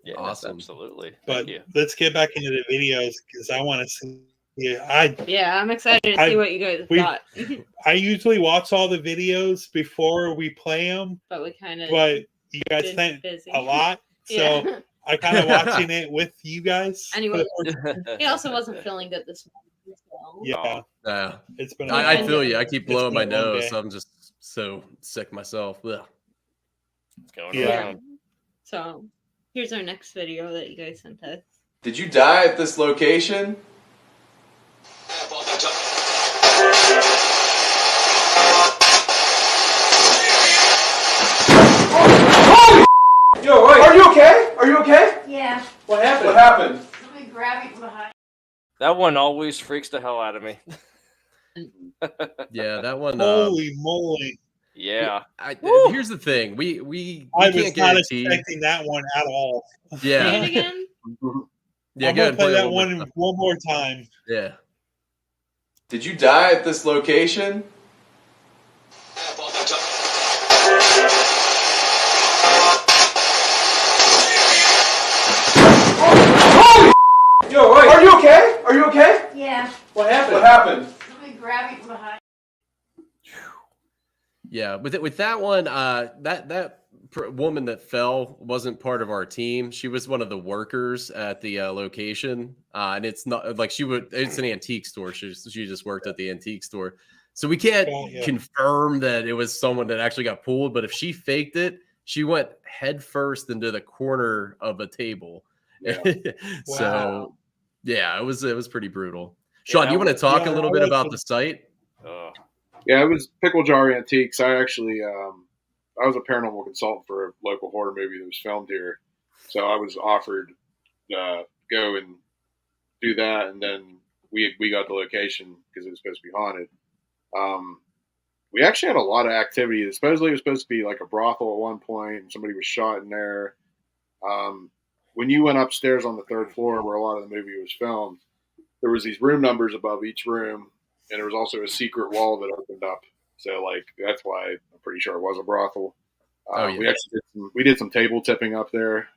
Yeah, awesome. Absolutely. But let's get back into the videos because I want to see. Yeah, I'm excited to see what you guys got. I usually watch all the videos before we play them, but you guys spent a lot, so I kind of watching it with you guys. Anyway, he also wasn't feeling good this morning. So. Yeah, it's been. I feel you. I keep blowing my nose. So I'm just so sick myself. Ugh. It's going around. So. Here's our next video that you guys sent us. Did you die at this location? Yo, wait. Are you okay? Are you okay? Yeah. What happened? What happened? Somebody grabbed me from behind. That one always freaks the hell out of me. Yeah, that one. Holy moly! Yeah. Here's the thing. We I can't was not guarantee. expecting that one at all. Yeah. Say it again. Yeah, I'm gonna play that one more time. Yeah. Did you die at this location? Yo, wait. Are you okay? Are you okay? Yeah. What happened? What happened? Somebody grabbed me from behind. Yeah, with that one, that woman that fell wasn't part of our team. She was one of the workers at the location, and it's not like it's an antique store. She just worked at the antique store, so we can't confirm that it was someone that actually got pulled. But if she faked it, she went head first into the corner of a table. Yeah. So yeah, it was pretty brutal. Sean, you want to talk a little bit about the site? Yeah, it was Pickle Jar Antiques. I actually, I was a paranormal consultant for a local horror movie that was filmed here. So I was offered to go and do that. And then we got the location because it was supposed to be haunted. We actually had a lot of activity. Supposedly it was supposed to be like a brothel at one point and somebody was shot in there. When you went upstairs on the third floor where a lot of the movie was filmed, there was these room numbers above each room. And there was also a secret wall that opened up. So, like, that's why I'm pretty sure it was a brothel. We actually did some table tipping up there,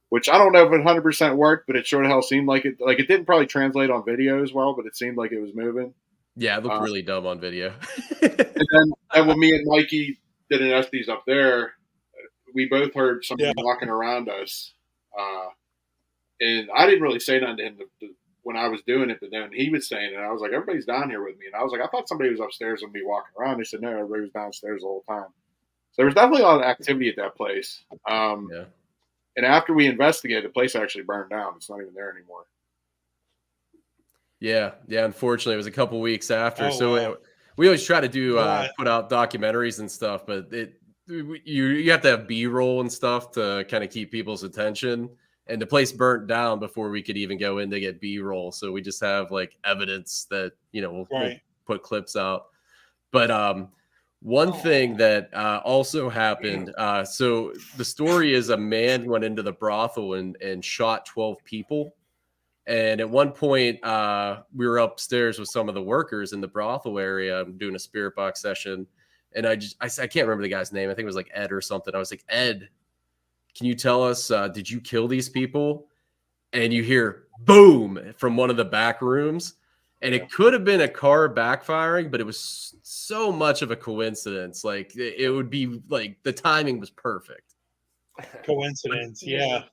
which I don't know if it 100% worked, but it sure the hell seemed like it. Like, it didn't probably translate on video as well, but it seemed like it was moving. Yeah, it looked really dumb on video. and when me and Mikey did an Estes up there, we both heard somebody walking around us. And I didn't really say nothing to him when I was doing it, but then he was saying it. I was like, everybody's down here with me. And I was like, I thought somebody was upstairs with me walking around. They said, no, everybody was downstairs the whole time. So there was definitely a lot of activity at that place. And after we investigated, the place actually burned down. It's not even there anymore. Yeah. Unfortunately, it was a couple weeks after. We always try to do put out documentaries and stuff, but you have to have B-roll and stuff to kind of keep people's attention. And the place burnt down before we could even go in to get B-roll. So we just have like evidence that, we'll put clips out. But one thing that also happened, so the story is a man went into the brothel and shot 12 people. And at one point, we were upstairs with some of the workers in the brothel area doing a spirit box session. And I can't remember the guy's name. I think it was like Ed or something. I was like, Ed, can you tell us, did you kill these people? And you hear boom from one of the back rooms. And it could have been a car backfiring, but it was so much of a coincidence. Like it would be like the timing was perfect. Coincidence, yeah.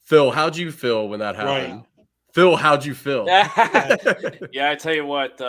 Phil, how'd you feel when that happened? Phil, how'd you feel? Yeah, I tell you what,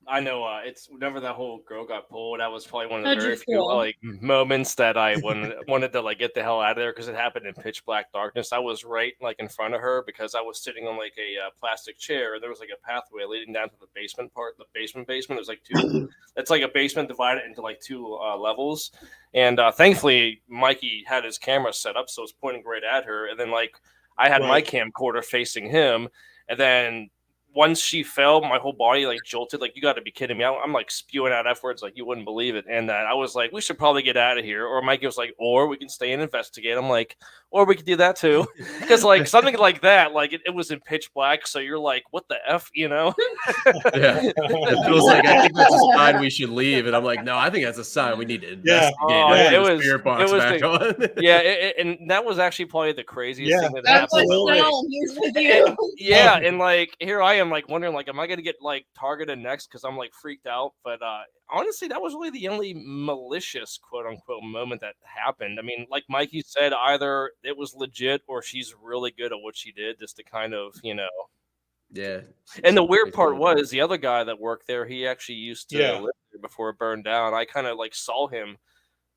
I know it's whenever that whole girl got pulled, that was probably one of the very few like moments that I wanted to like get the hell out of there because it happened in pitch black darkness. I was right like in front of her because I was sitting on like a plastic chair and there was like a pathway leading down to the basement part. The basement. There's like two. It's like a basement divided into like two levels. And thankfully, Mikey had his camera set up, so it was pointing right at her. And then like I had my camcorder facing him, and then. Once she fell, my whole body like jolted. Like, you got to be kidding me! I'm like spewing out F words like you wouldn't believe it. And I was like, we should probably get out of here. Or Mikey was like, or we can stay and investigate. I'm like, or we could do that too, because like something like that, like it was in pitch black, so you're like, what the F, you know? Yeah, it feels like I think that's a sign we should leave, and I'm like, no, I think that's a sign we need to investigate. It was spirit box back on. And that was actually probably the craziest thing that happened. And like here I am like wondering like am I gonna get like targeted next because I'm like freaked out, but honestly that was really the only malicious quote unquote moment that happened. I mean, like Mikey said, either it was legit or she's really good at what she did just to kind of Yeah. And the weird part was the other guy that worked there, he actually used to live there before it burned down. I kind of like saw him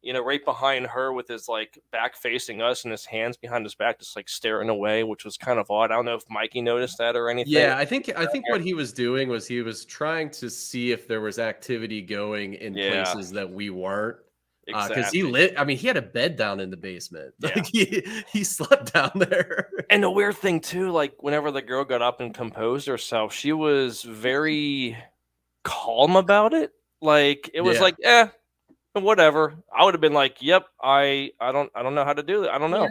right behind her with his like back facing us and his hands behind his back, just like staring away, which was kind of odd. I don't know if Mikey noticed that or anything. Yeah, I think what he was doing was he was trying to see if there was activity going in places that we weren't. Because he had a bed down in the basement. Like he slept down there. And the weird thing too, like whenever the girl got up and composed herself, she was very calm about it. Like it was like, whatever. I would have been like, "Yep, I don't know how to do it. I don't know."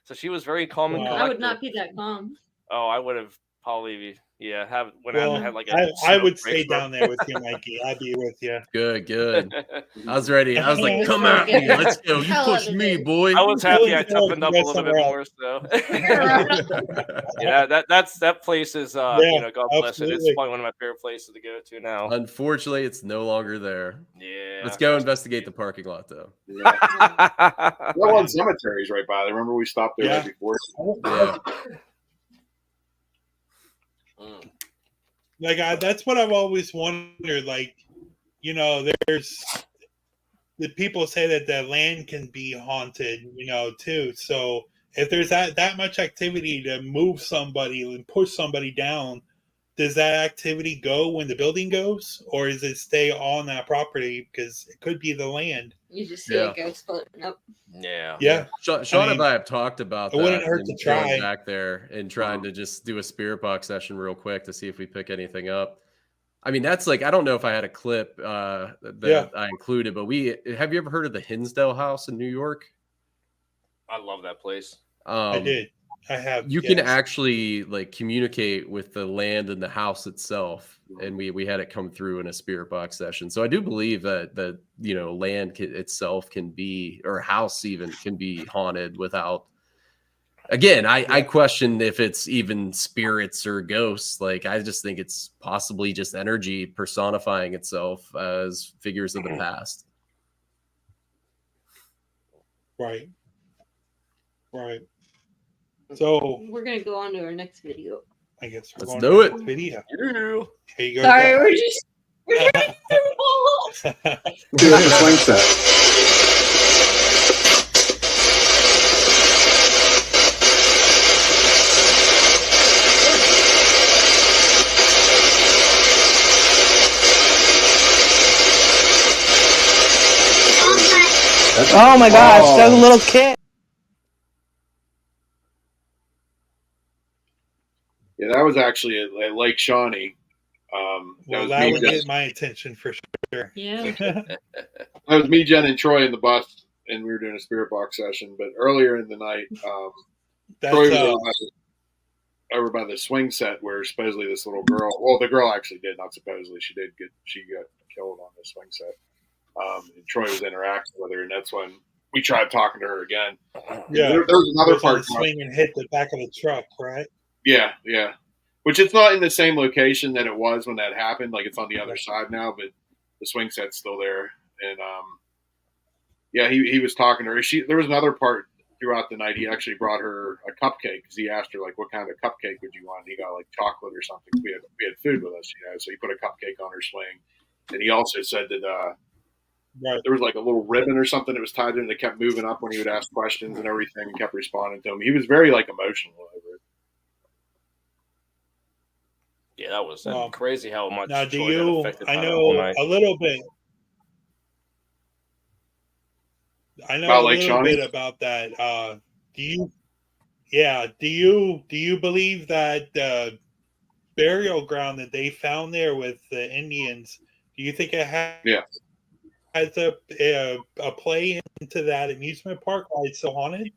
So she was very calm and collected. I would not be that calm. Oh, I would have probably I had like I would stay down there with you, Mikey. I'd be with you. Good. I was ready. I was like, "Come at me, let's go. You push me, boy." I was happy I toughened up a little bit more. So that place is God bless it. It's probably one of my favorite places to go to now. Unfortunately, it's no longer there. Yeah. Let's go investigate the parking lot though. One cemetery's right by there. Remember we stopped there right before. Yeah. Like that's what I've always wondered. Like, there's the people say that the land can be haunted, too. So if there's that much activity to move somebody and push somebody down, does that activity go when the building goes, or does it stay on that property because it could be the land? You just see a ghost floating up. Yeah. Sean and I have talked about that. It wouldn't hurt to try going back there and trying to just do a spirit box session real quick to see if we pick anything up. I mean, that's like, I don't know if I had a clip that I included, but have you ever heard of the Hinsdale House in New York? I love that place. I did. I have. You can actually like communicate with the land and the house itself, and we had it come through in a spirit box session. So I do believe that land itself can be, or a house even can be haunted without. Again, I question if it's even spirits or ghosts. Like I just think it's possibly just energy personifying itself as figures of the past. Right. So we're gonna go on to our next video. I guess let's do it. Video. Yeah. Here you go. Sorry, we're doing swing set. Oh my gosh, that was a little kid. Yeah, that was actually at Lake Shawnee. That would get my attention for sure. Yeah. That was me, Jen, and Troy in the bus, and we were doing a spirit box session. But earlier in the night, Troy was over by the swing set where supposedly this little girl. Well, the girl actually did, not supposedly. She got killed on the swing set. And Troy was interacting with her, and that's when we tried talking to her again. Yeah, there was another part. The swing and hit the back of the truck, right? Yeah. Which it's not in the same location that it was when that happened. Like it's on the other side now, but the swing set's still there. And he was talking to her. There was another part throughout the night, he actually brought her a cupcake because he asked her like, "What kind of cupcake would you want?" And he got like chocolate or something. We had food with us, so he put a cupcake on her swing, and he also said that there was like a little ribbon or something that was tied in that kept moving up when he would ask questions and everything, and kept responding to him. He was very like emotional over it. Yeah, that was crazy how much. Now, Troy got affected by I that know whole night. a little bit. I know About a Lake little Shawnee? bit about that. Do you believe that the burial ground that they found there with the Indians? Do you think it has a play into that amusement park? Why it's so haunted?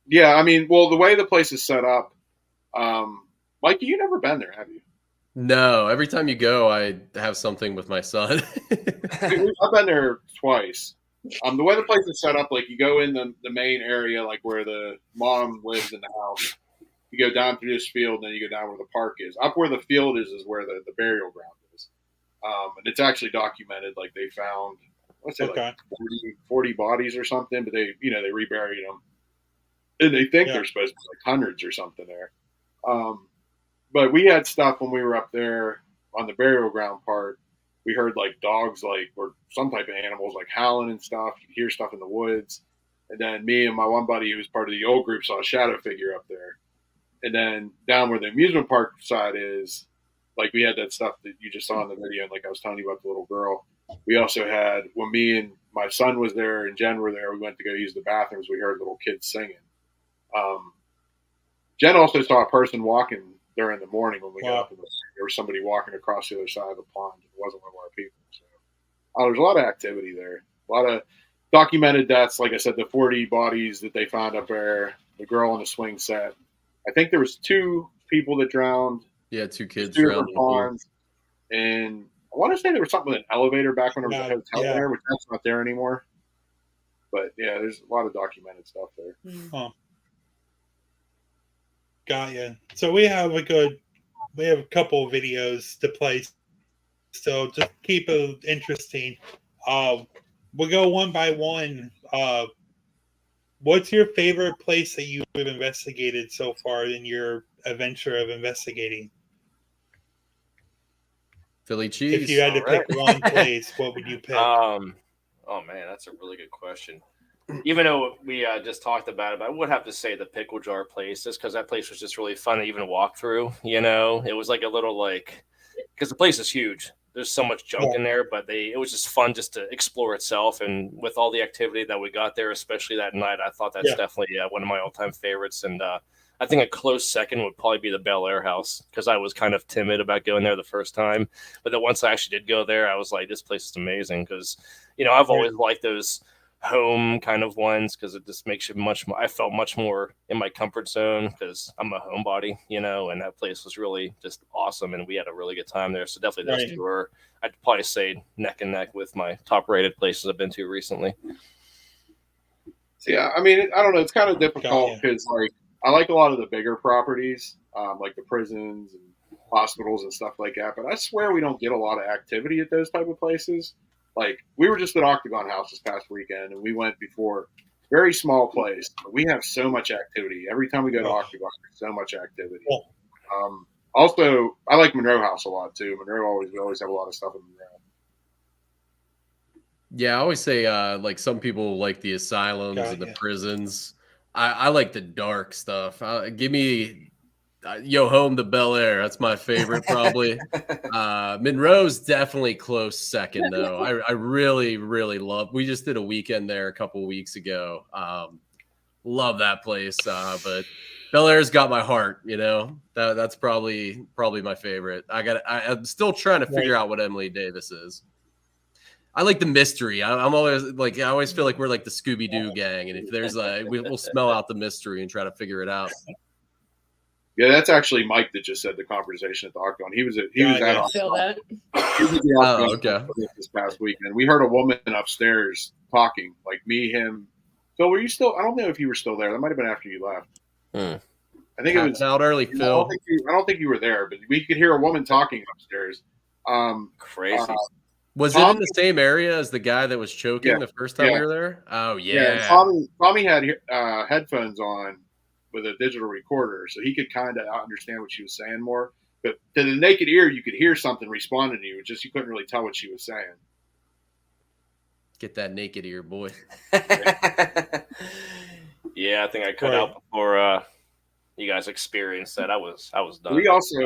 Yeah, I mean, well, the way the place is set up, Mikey, you never been there, have you? No, every time you go, I have something with my son. I've been there twice. The way the place is set up, like you go in the main area, like where the mom lives in the house. You go down through this field, and then you go down where the park is. Up where the field is where the burial ground is. And it's actually documented. Like they found, let's say, like 40 bodies or something, but they reburied them, and they think there's supposed to be like hundreds or something there. But we had stuff when we were up there on the burial ground part. We heard like dogs, or some type of animals, like howling and stuff. You hear stuff in the woods. And then me and my one buddy, who was part of the old group, saw a shadow figure up there. And then down where the amusement park side is, like we had that stuff that you just saw in the video, and like I was telling you about the little girl. We also had, when me and my son was there and Jen were there, we went to go use the bathrooms. We heard little kids singing. Jen also saw a person walking there in the morning when we got up. There was somebody walking across the other side of the pond. It wasn't one of our people. So there's a lot of activity there. A lot of documented deaths. Like I said, the 40 bodies that they found up there, the girl on the swing set. I think there was 2 people that drowned. Yeah, 2 kids 2 drowned. ponds. And I want to say there was something with an elevator back when there was a hotel there, which that's not there anymore. But yeah, there's a lot of documented stuff there. Huh. Got you. So we have a couple of videos to play. So just keep it interesting. We'll go one by one. What's your favorite place that you've investigated so far in your adventure of investigating? Philly cheese. If you had to pick one place, what would you pick? Oh man, that's a really good question. Even though we just talked about it, but I would have to say the pickle jar place, just because that place was just really fun to even walk through. It was like a little because the place is huge. There's so much junk in there, but it was just fun just to explore itself. And with all the activity that we got there, especially that night, I thought that's definitely one of my all-time favorites. And I think a close second would probably be the Bel Air house, because I was kind of timid about going there the first time. But then once I actually did go there, I was like, this place is amazing, because, I've always liked those home kind of ones, because it just makes you much more. I felt much more in my comfort zone because I'm a homebody, and that place was really just awesome, and we had a really good time there. So definitely those 2 are, I'd probably say, neck and neck with my top rated places I've been to recently. So, yeah, I mean, I don't know, it's kind of difficult because I like a lot of the bigger properties, like the prisons and hospitals and stuff like that, but I swear we don't get a lot of activity at those type of places. Like, we were just at Octagon House this past weekend, and we went before. Very small place, but we have so much activity. Every time we go to Octagon, there's so much activity. Also, I like Monroe House a lot, too. We always have a lot of stuff in Monroe. Yeah, I always say, some people like the asylums and the prisons. I like the dark stuff. Give me Home to Bel Air. That's my favorite, probably. Monroe's definitely close second, though. I really, really love. We just did a weekend there a couple of weeks ago. Love that place, but Bel Air's got my heart. That's probably my favorite. I'm still trying to figure out what Emily Davis is. I like the mystery. I'm always I always feel like we're like the Scooby-Doo gang, and if there's we'll smell out the mystery and try to figure it out. Yeah, that's actually Mike that just said the conversation at the Octagon. He was at that. Okay. This past weekend. We heard a woman upstairs talking, like me, him. Phil, were you still? I don't know if you were still there. That might have been after you left. I think it was out early, Phil. I don't think you were there, but we could hear a woman talking upstairs. Crazy. Was it in the same area as the guy that was choking the first time we were there? Oh, yeah. Tommy had headphones on with a digital recorder, so he could kind of understand what she was saying more. But to the naked ear, you could hear something responding to you. Just you couldn't really tell what she was saying. Get that naked ear, boy. Yeah, I think I cut out before you guys experienced that. I was done. We also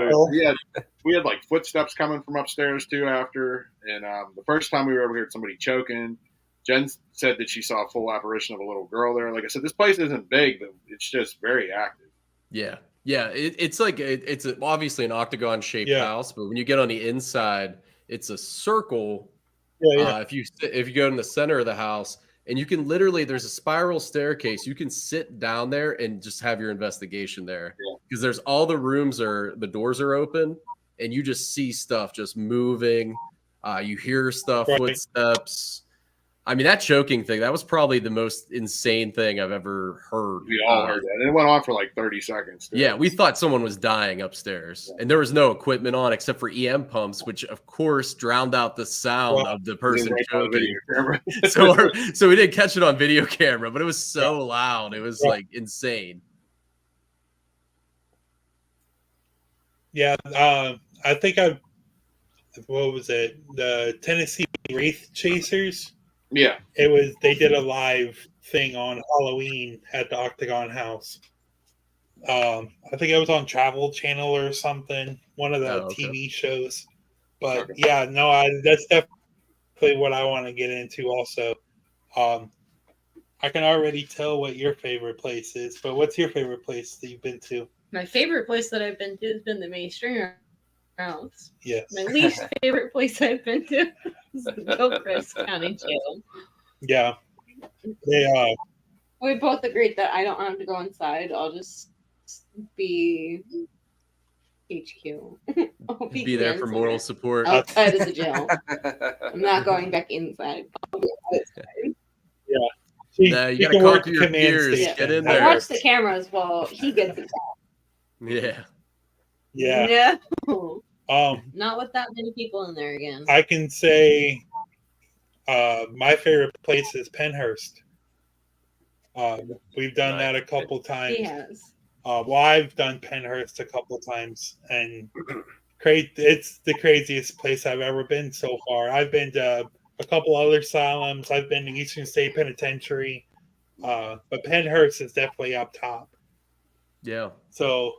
we had like footsteps coming from upstairs too after, and the first time we were over here, somebody choking. Jen said that she saw a full apparition of a little girl there. Like I said, this place isn't big, but it's just very active. Yeah. It's like it's obviously an octagon shaped house, but when you get on the inside, it's a circle. If you go in the center of the house, and you can literally, there's a spiral staircase. You can sit down there and just have your investigation there because there's all the the doors are open, and you just see stuff just moving. You hear stuff, footsteps. I mean, that choking thing, that was probably the most insane thing I've ever heard. We all heard that. And it went on for like 30 seconds. Too. Yeah, we thought someone was dying upstairs. And there was no equipment on except for EM pumps, which, of course, drowned out the sound of the person choking. So we didn't catch it on video camera, but it was so loud. It was, like, insane. Yeah, I think what was it? The Tennessee Wraith Chasers? Yeah. They did a live thing on Halloween at the Octagon House. I think it was on Travel Channel or something, one of the TV shows. But that's definitely what I want to get into also. I can already tell what your favorite place is, but what's your favorite place that you've been to? My favorite place that I've been to has been the May Stringer House. Yes. My least favorite place I've been to is the Gilchrist County Jail. Yeah. We both agreed that I don't have to go inside. I'll just be HQ. Be there for moral support. Outside of the jail. I'm not going back inside. Yeah. You gotta conquer your fears. Get in there. I watch the cameras while he gets it. Yeah. No. Not with that many people in there again. I can say my favorite place is Pennhurst. We've done that a couple times. He has. Well, I've done Pennhurst a couple times, and it's the craziest place I've ever been so far. I've been to a couple other asylums. I've been to Eastern State Penitentiary, but Pennhurst is definitely up top. Yeah. So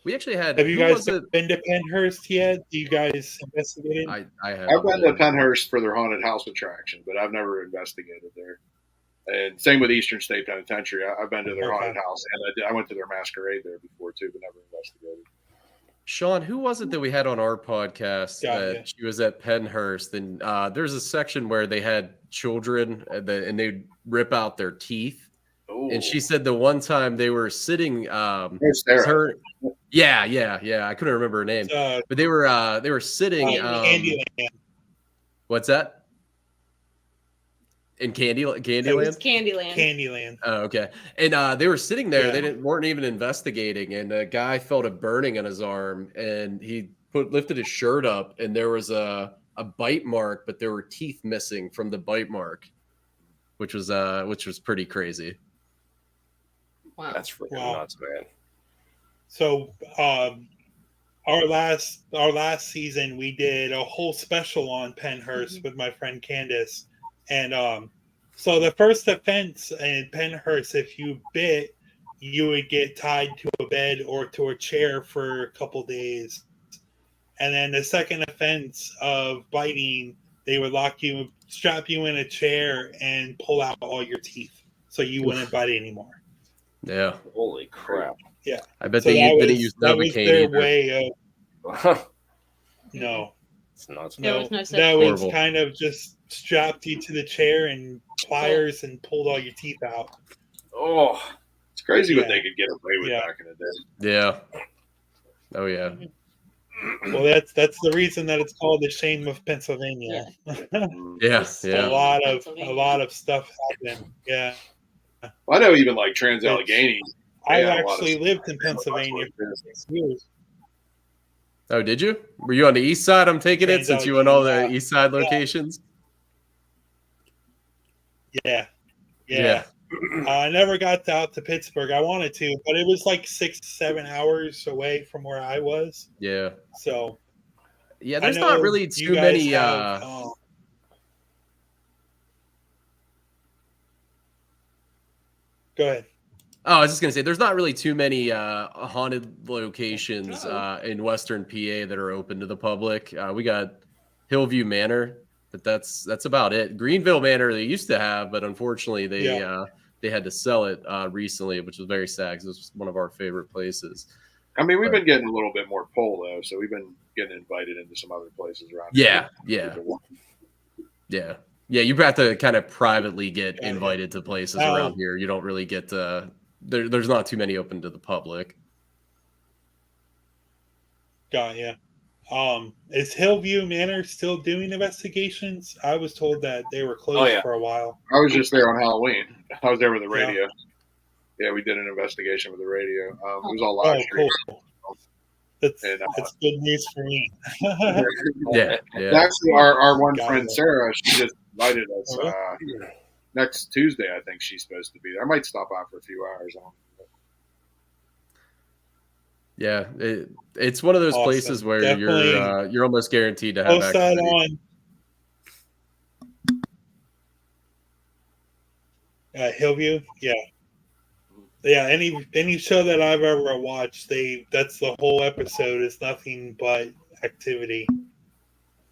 we actually had. Have you guys been to Pennhurst yet? Do you guys investigate? I have. I've been to Pennhurst for their haunted house attraction, but I've never investigated there. And same with Eastern State Penitentiary. I've been to their haunted house, and I went to their masquerade there before too, but never investigated. Sean, who was it that we had on our podcast that she was at Pennhurst? And there's a section where they had children and they'd rip out their teeth. Ooh. And she said the one time they were sitting, yeah, I couldn't remember her name, but they were sitting. Candyland. What's that? In Candyland? Candyland. Oh, okay. And they were sitting there. They weren't even investigating. And a guy felt a burning on his arm, and he lifted his shirt up, and there was a bite mark, but there were teeth missing from the bite mark, which was pretty crazy. Wow, that's freaking nuts, man. So, our last season, we did a whole special on Pennhurst with my friend Candace. And so the first offense in Pennhurst, if you bit, you would get tied to a bed or to a chair for a couple days. And then the second offense of biting, they would strap you in a chair and pull out all your teeth so you wouldn't bite anymore. Yeah. Holy crap. Yeah. I bet they didn't use Novocaine their either. way of... No. It's nuts. No, that was kind of just strapped you to the chair and pliers and pulled all your teeth out. Oh, it's crazy what they could get away with back in the day. Yeah. Oh yeah. Well, that's the reason that it's called the shame of Pennsylvania. Yeah. A lot of stuff happened. Yeah. Well, I know even like Trans-Allegheny. I actually lived in Pennsylvania for 6 years. Oh, did you? Were you on the east side? I'm taking it since you went all the east side locations. Yeah. I never got out to Pittsburgh. I wanted to, but it was like 6-7 hours away from where I was. Yeah. So yeah, there's not really too many. Have, go ahead. Oh, I was just gonna say, there's not really too many haunted locations in Western PA that are open to the public. We got Hillview Manor, but that's about it. Greenville Manor they used to have, but unfortunately they had to sell it recently, which was very sad because it was one of our favorite places. I mean, we've been getting a little bit more pull though, so we've been getting invited into some other places around. Yeah. You have to kind of privately get invited to places around here. You don't really get to. There's not too many open to the public. Got ya. Is Hillview Manor still doing investigations? I was told that they were closed for a while. I was just there on Halloween. I was there with the radio. Yeah, we did an investigation with the radio. It was all live stream. Cool. That's good news for me. yeah. Actually, our one friend Sarah, she just invited us next Tuesday. I think she's supposed to be there. I might stop out for a few hours. Yeah, it's one of those places where you're almost guaranteed to have post that on Hillview. Yeah. Any show that I've ever watched, that's the whole episode is nothing but activity,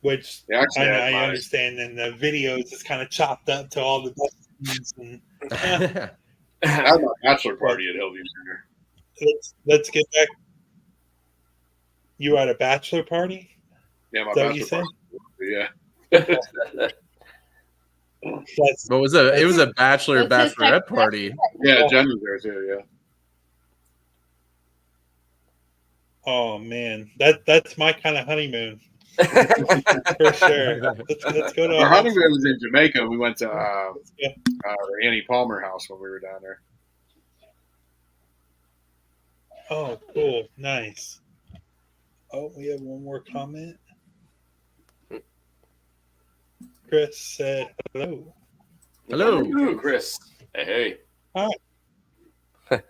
which I understand. And the videos is kind of chopped up to all the scenes. And I had my bachelor party at Hillview Center. Let's get back. You were at a bachelor party? Yeah, my bachelor party. Yeah. What was it? It was a bachelorette party. Yeah, Jen was there too. Yeah. Oh man, that's my kind of honeymoon. For sure. Let's go to our honeymoon was in Jamaica. We went to Annie Palmer house when we were down there. Oh, cool, nice. Oh, we have one more comment. Chris said hello. Hello, Chris. Hey. Hi. There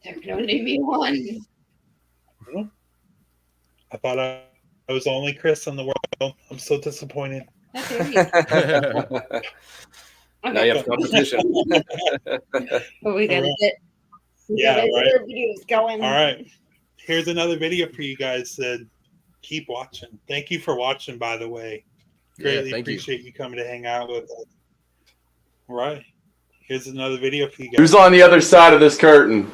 can only be one. I thought I was the only Chris in the world. I'm so disappointed. Now you have competition. But we gotta get right. videos going. All right. Here's another video for you guys that keep watching. Thank you for watching, by the way. Greatly appreciate you coming to hang out with us. All right. Here's another video for you guys. Who's on the other side of this curtain?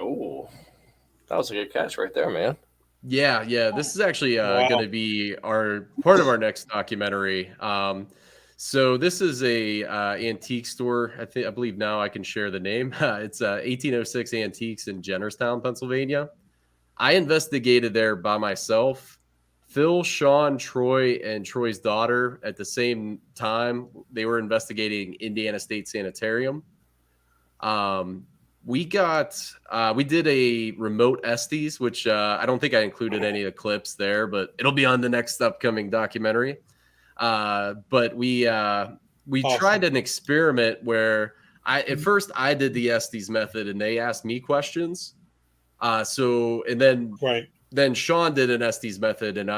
Oh, that was a good catch right there, man. Yeah. This is actually going to be part of our next documentary. So this is a antique store. I believe now I can share the name. It's 1806 Antiques in Jennerstown, Pennsylvania. I investigated there by myself. Phil, Sean, Troy, and Troy's daughter at the same time. They were investigating Indiana State Sanitarium. We did a remote Estes, which I don't think I included any of the clips there, but it'll be on the next upcoming documentary. But we tried an experiment where at first I did the Estes method and they asked me questions. Then Sean did an Estes method and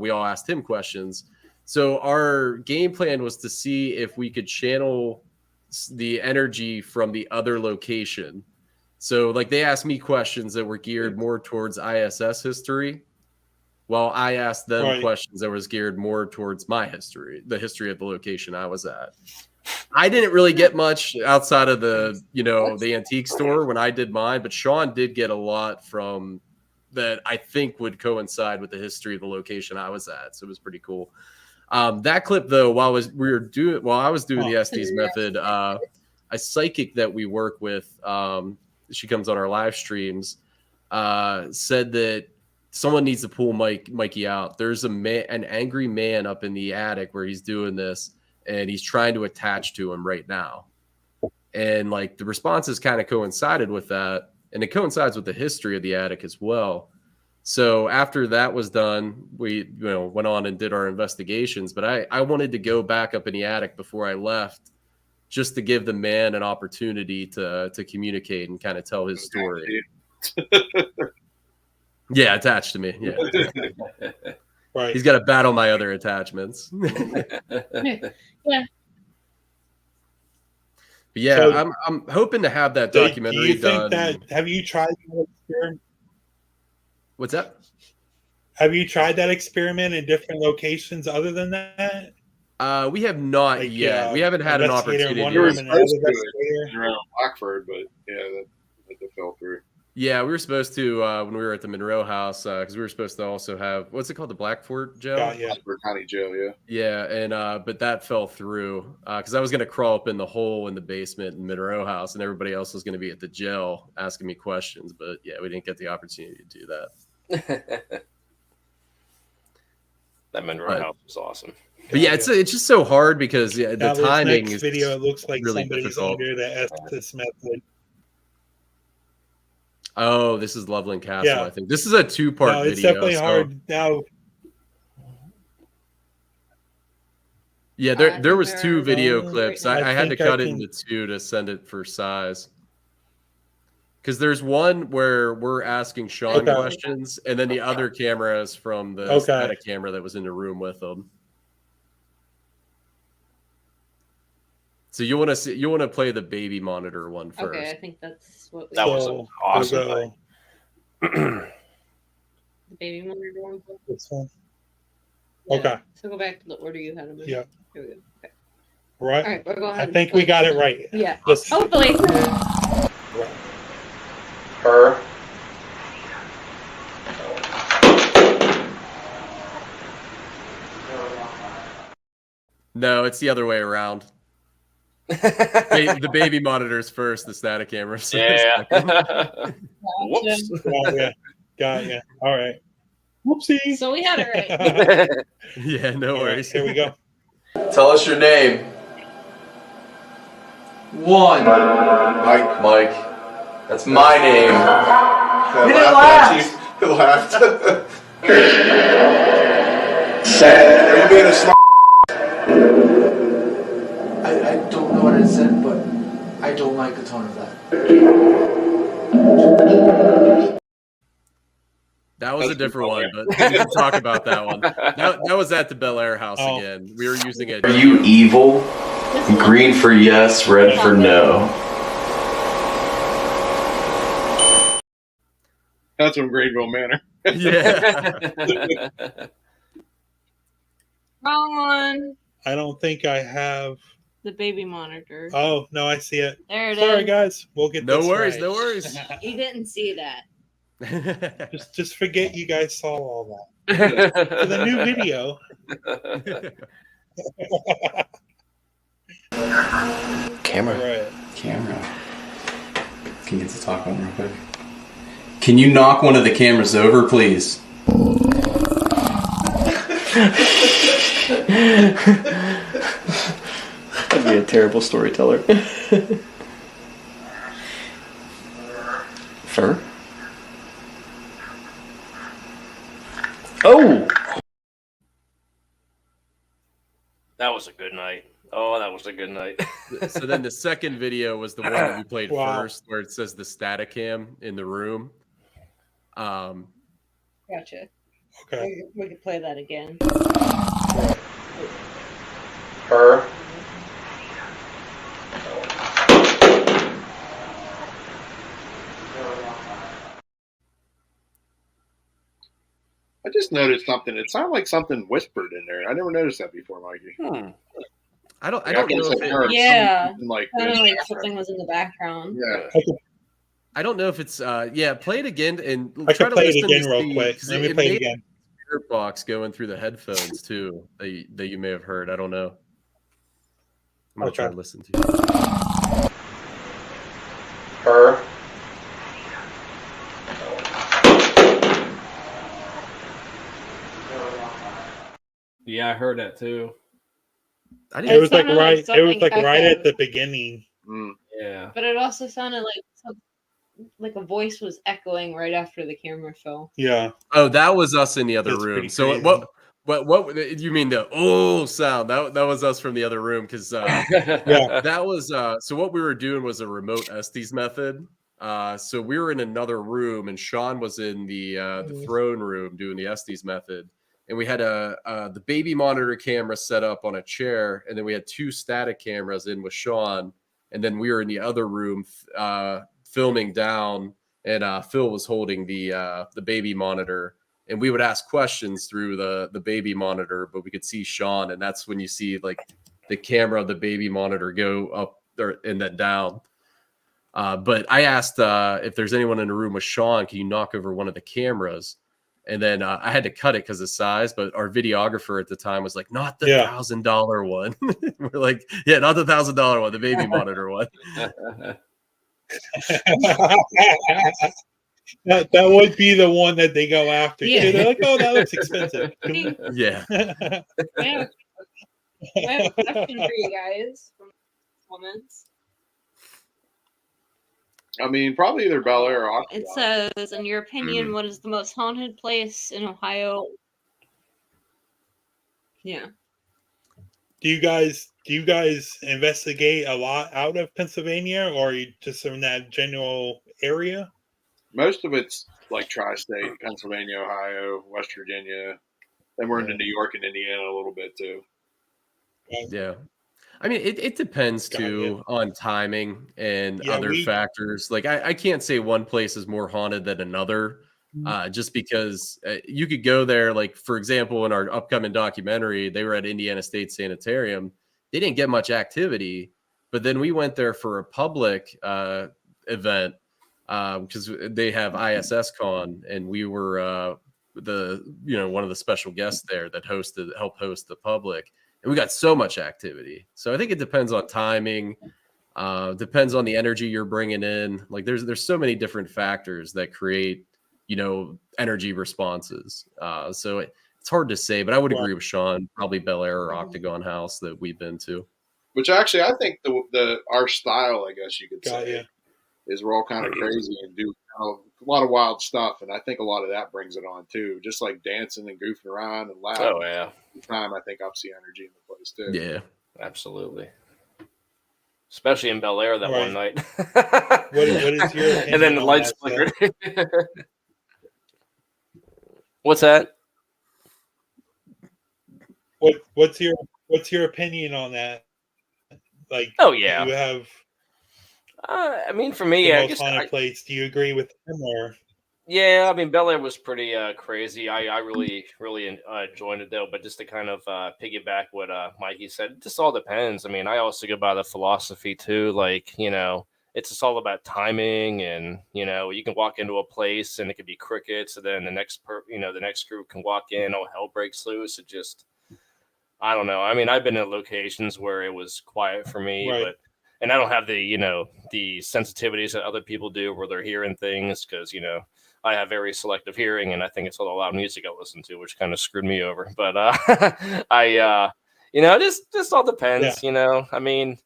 we all asked him questions. So our game plan was to see if we could channel the energy from the other location. So like they asked me questions that were geared more towards ISS history, while I asked them questions that was geared more towards my history, the history of the location I was at. I didn't really get much outside of the antique store when I did mine, but Sean did get a lot from that I think would coincide with the history of the location I was at. So it was pretty cool. That clip though, while I was doing the Estes method, a psychic that we work with, she comes on our live streams, said that someone needs to pull Mikey out. There's an angry man up in the attic where he's doing this, and he's trying to attach to him right now. And like the responses kind of coincided with that, and it coincides with the history of the attic as well. So after that was done, we went on and did our investigations. But I wanted to go back up in the attic before I left, just to give the man an opportunity to communicate and kind of tell his story. Yeah, attached to me. Yeah, right. He's got to battle my other attachments. Yeah. But yeah, so, I'm hoping to have that documentary do you done. Think that, have you tried that experiment? What's that? Have you tried that experiment in different locations other than that? We have not yet. We haven't had an opportunity. Around Blackford, but yeah, that fell through. Yeah, we were supposed to when we were at the Monroe house because we were supposed to also have what's it called, the Blackford jail? Yeah, County jail. Yeah. Yeah, and but that fell through because I was going to crawl up in the hole in the basement in Monroe house, and everybody else was going to be at the jail asking me questions. But yeah, we didn't get the opportunity to do that. That Monroe house was awesome. But yeah, it's just so hard because the timing next is video. It looks like really somebody's difficult. under the Estes method. Oh, this is Loveland Castle. Yeah. I think this is a 2-part video. It's definitely hard now. Yeah, there was 2 video clips. I had to cut it into 2 to send it for size. Because there's one where we're asking Sean questions, and then the other camera is from the static camera that was in the room with him. So you want to play the baby monitor one first. Okay, I think that's what we that was an awesome. The baby monitor one. This one. Yeah. Okay. So go back to the order you had them in. Yeah. Here we go. Okay. Right. All right, we'll go ahead. I think we got it right. Yeah. Just, hopefully. Right. Her. No, it's the other way around. The baby monitors first, the static cameras. Yeah. Whoops. Got ya. All right. Whoopsie. So we had it right. Yeah, no worries. Here we go. Tell us your name. 1. Mike. That's my name. He didn't laugh. He laughed. Are you being a smart? I don't know what it said, but I don't like the tone of that. That was a different one, but we can talk about that one. That was at the Bel Air house again. We were using it. Are you evil? Green for yes, red for no. That's from Greenville Manor. Yeah. Wrong one. I don't think I have The baby monitor. Oh no, I see it. There it is. Sorry guys, we'll get No this worries, right. no worries. You didn't see that. Just forget you guys saw all that. For the new video. Camera. Right. Camera. Can you get to talk on real quick? Can you knock one of the cameras over, please? I'd be a terrible storyteller. Fur? Oh! That was a good night. Oh, that was a good night. So then the second video was the one that we played Wow. first, where it says the static cam in the room. Gotcha. Okay. We could play that again. Her. I just noticed something. It sounded like something whispered in there. I never noticed that before, Mikey. I don't know if it, Yeah. Something like Kind of this. like something was in the background. Yeah. I don't know if it's play it again and I try can to play it listen again to real see, quick. 'cause Let me play it again. Spirit box going through the headphones too that you may have heard. I don't know. I'm gonna try to listen to you. Her. Yeah, I heard that too. It was like right. It was like right at the beginning. Yeah. But it also sounded like a voice was echoing right after the camera fell. Yeah. Oh, that was us in the other That's room. pretty So crazy. what you mean the sound? That was us from the other room because Yeah. that was so what we were doing was a remote Estes method. So we were in another room and Sean was in the throne room doing the Estes method. And we had the baby monitor camera set up on a chair, and then we had 2 static cameras in with Sean, and then we were in the other room filming down, and Phil was holding the baby monitor, and we would ask questions through the baby monitor, but we could see Sean, and that's when you see like the camera of the baby monitor go up there and then down. But I asked if there's anyone in the room with Sean, can you knock over one of the cameras? And then I had to cut it because of size, but our videographer at the time was like, not the $1,000 one. We're like, yeah, not the $1,000 one, the baby monitor one. That would be the one that they go after. Yeah. Too. They're like, oh, that looks expensive. Yeah. I have a question for you guys from the comments. I mean, probably either Bel Air or Octagon. It says, in your opinion, what is the most haunted place in Ohio? Yeah. Do you guys investigate a lot out of Pennsylvania, or are you just in that general area? Most of it's like tri-state, Pennsylvania, Ohio, West Virginia. Then we're into New York and Indiana a little bit too. Yeah. I mean, it depends too on timing and other factors. Like I can't say one place is more haunted than another, just because you could go there. Like, for example, in our upcoming documentary, they were at Indiana State Sanitarium. They didn't get much activity, but then we went there for a public event because they have ISS Con, and we were one of the special guests there that helped host the public. And we got so much activity. So I think it depends on timing, depends on the energy you're bringing in. Like there's so many different factors that create, energy responses. So it's hard to say, but I would agree with Sean, probably Bel Air or Octagon House that we've been to. Which actually, I think our style, I guess you could say, is we're all kind of crazy and do a lot of wild stuff. And I think a lot of that brings it on too. Just like dancing and goofing around and laughing. Oh, yeah. Time I think ups the energy in the place too. Yeah, absolutely. Especially in Bel Air that one night. What is your opinion? And then the lights flickered. What's that? What's your opinion on that? Like, oh yeah, you have. I mean, for me, I guess haunted place. Do you agree with him or? Yeah, I mean, Bel Air was pretty crazy. I really enjoyed it though. But just to kind of piggyback what Mikey said, it just all depends. I mean, I also go by the philosophy too. Like, it's just all about timing, and you can walk into a place and it could be crickets, and then the next group can walk in, oh, hell breaks loose. It just, I don't know. I mean, I've been in locations where it was quiet for me, and I don't have the the sensitivities that other people do where they're hearing things because I have very selective hearing, and I think it's all the loud music I listen to, which kind of screwed me over. But just all depends. I mean,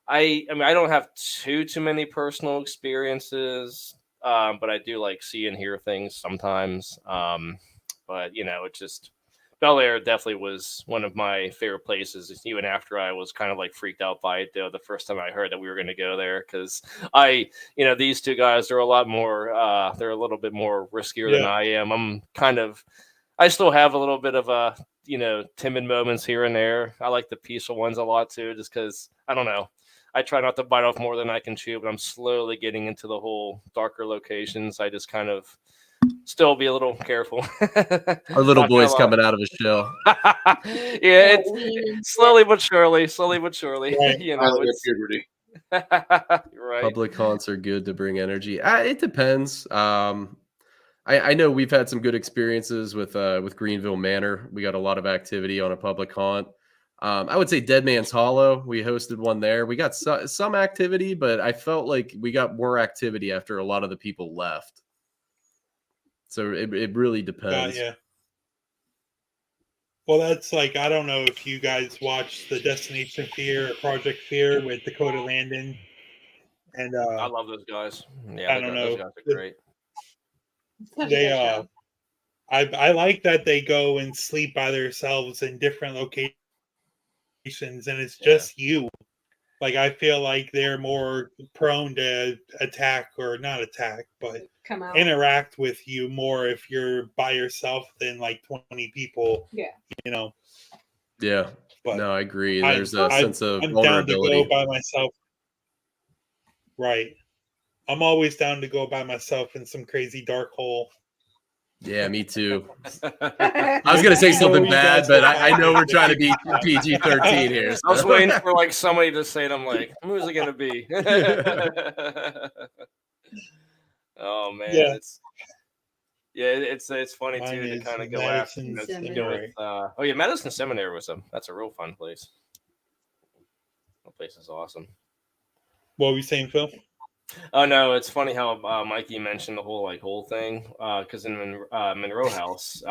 I don't have too many personal experiences, but I do like see and hear things sometimes. But it just. Bel Air definitely was one of my favorite places, even after I was kind of like freaked out by it, though, the first time I heard that we were going to go there. Because these two guys are a lot more, they're a little bit more riskier than I am. I still have a little bit of timid moments here and there. I like the peaceful ones a lot too, just because, I don't know. I try not to bite off more than I can chew, but I'm slowly getting into the whole darker locations. I just kind of still be a little careful. Our little boy's coming out of his shell. Yeah, it's slowly but surely. Right. It's puberty. Right. Public haunts are good to bring energy. It depends. I know we've had some good experiences with Greenville Manor. We got a lot of activity on a public haunt. I would say Dead Man's Hollow. We hosted one there. We got some activity, but I felt like we got more activity after a lot of the people left. So it really depends. Yeah. Well, that's like, I don't know if you guys watched the Destination Fear or Project Fear with Dakota Landon. And I love those guys. Yeah, I don't those know. guys are great. They I like that they go and sleep by themselves in different locations, and it's just you. Like, I feel like they're more prone to attack, or not attack, but come out, interact with you more if you're by yourself than like 20 people. Yeah. You know. Yeah. But no, I agree. There's a sense of I'm vulnerability. down to go by myself. Right. I'm always down to go by myself in some crazy dark hole. Yeah, me too. I was gonna say something bad, but I know we're trying to be PG-13 here. So. I was waiting for like somebody to say it. I'm like, who's it gonna be? Oh man, it's funny too to kind of go after. Medicine Seminary that's a real fun place. That place is awesome. What were you saying, Phil? Oh no, it's funny how Mikey mentioned the whole thing because in Monroe House,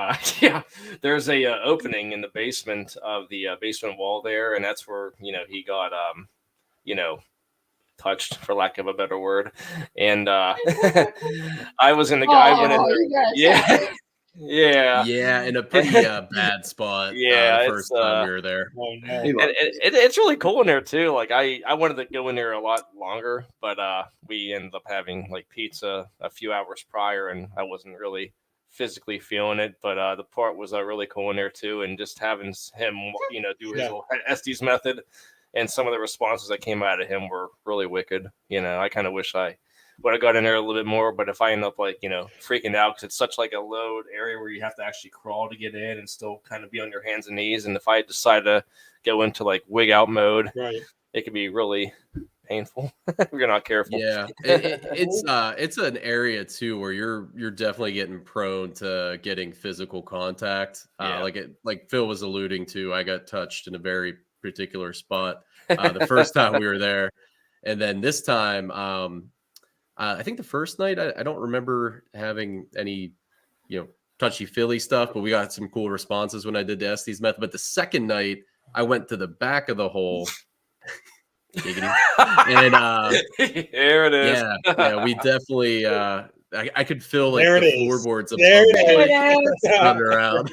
there's a opening in the basement of the basement wall there, and that's where he got touched, for lack of a better word, and I was in the guy went in there, yeah, in a pretty bad spot. The first time we were there. Oh, no. It's really cool in there too. Like I wanted to go in there a lot longer, but we ended up having like pizza a few hours prior, and I wasn't really physically feeling it. But the part was really cool in there too, and just having him do his little Estes method, and some of the responses that came out of him were really wicked. I kind of wish I would have got in there a little bit more, but if I end up freaking out because it's such like a low area where you have to actually crawl to get in and still kind of be on your hands and knees, and if I decide to go into like wig out mode, it could be really painful if you're not careful. Yeah, it's an area too where you're definitely getting prone to getting physical contact. Like Phil was alluding to, I got touched in a very particular spot the first time we were there, and then this time. I think the first night, I don't remember having any, touchy-feely stuff, but we got some cool responses when I did the Estes method. But the second night, I went to the back of the hole. And there it is. Yeah, we definitely. I could feel like the floorboards above me running around.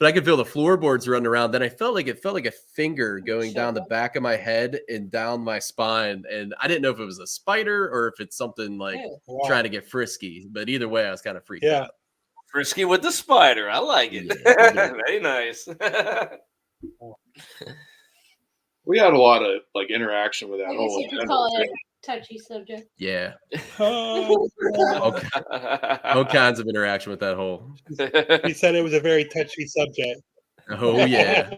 But I could feel the floorboards running around. Then it felt like a finger going down the back of my head and down my spine. And I didn't know if it was a spider or if it's something like trying to get frisky. But either way, I was kind of freaked out. Frisky with the spider. I like it. Yeah, very nice. We had a lot of like interaction with that whole. You could call it a touchy subject. Yeah. All kinds of interaction with that hole. He said it was a very touchy subject. Oh yeah.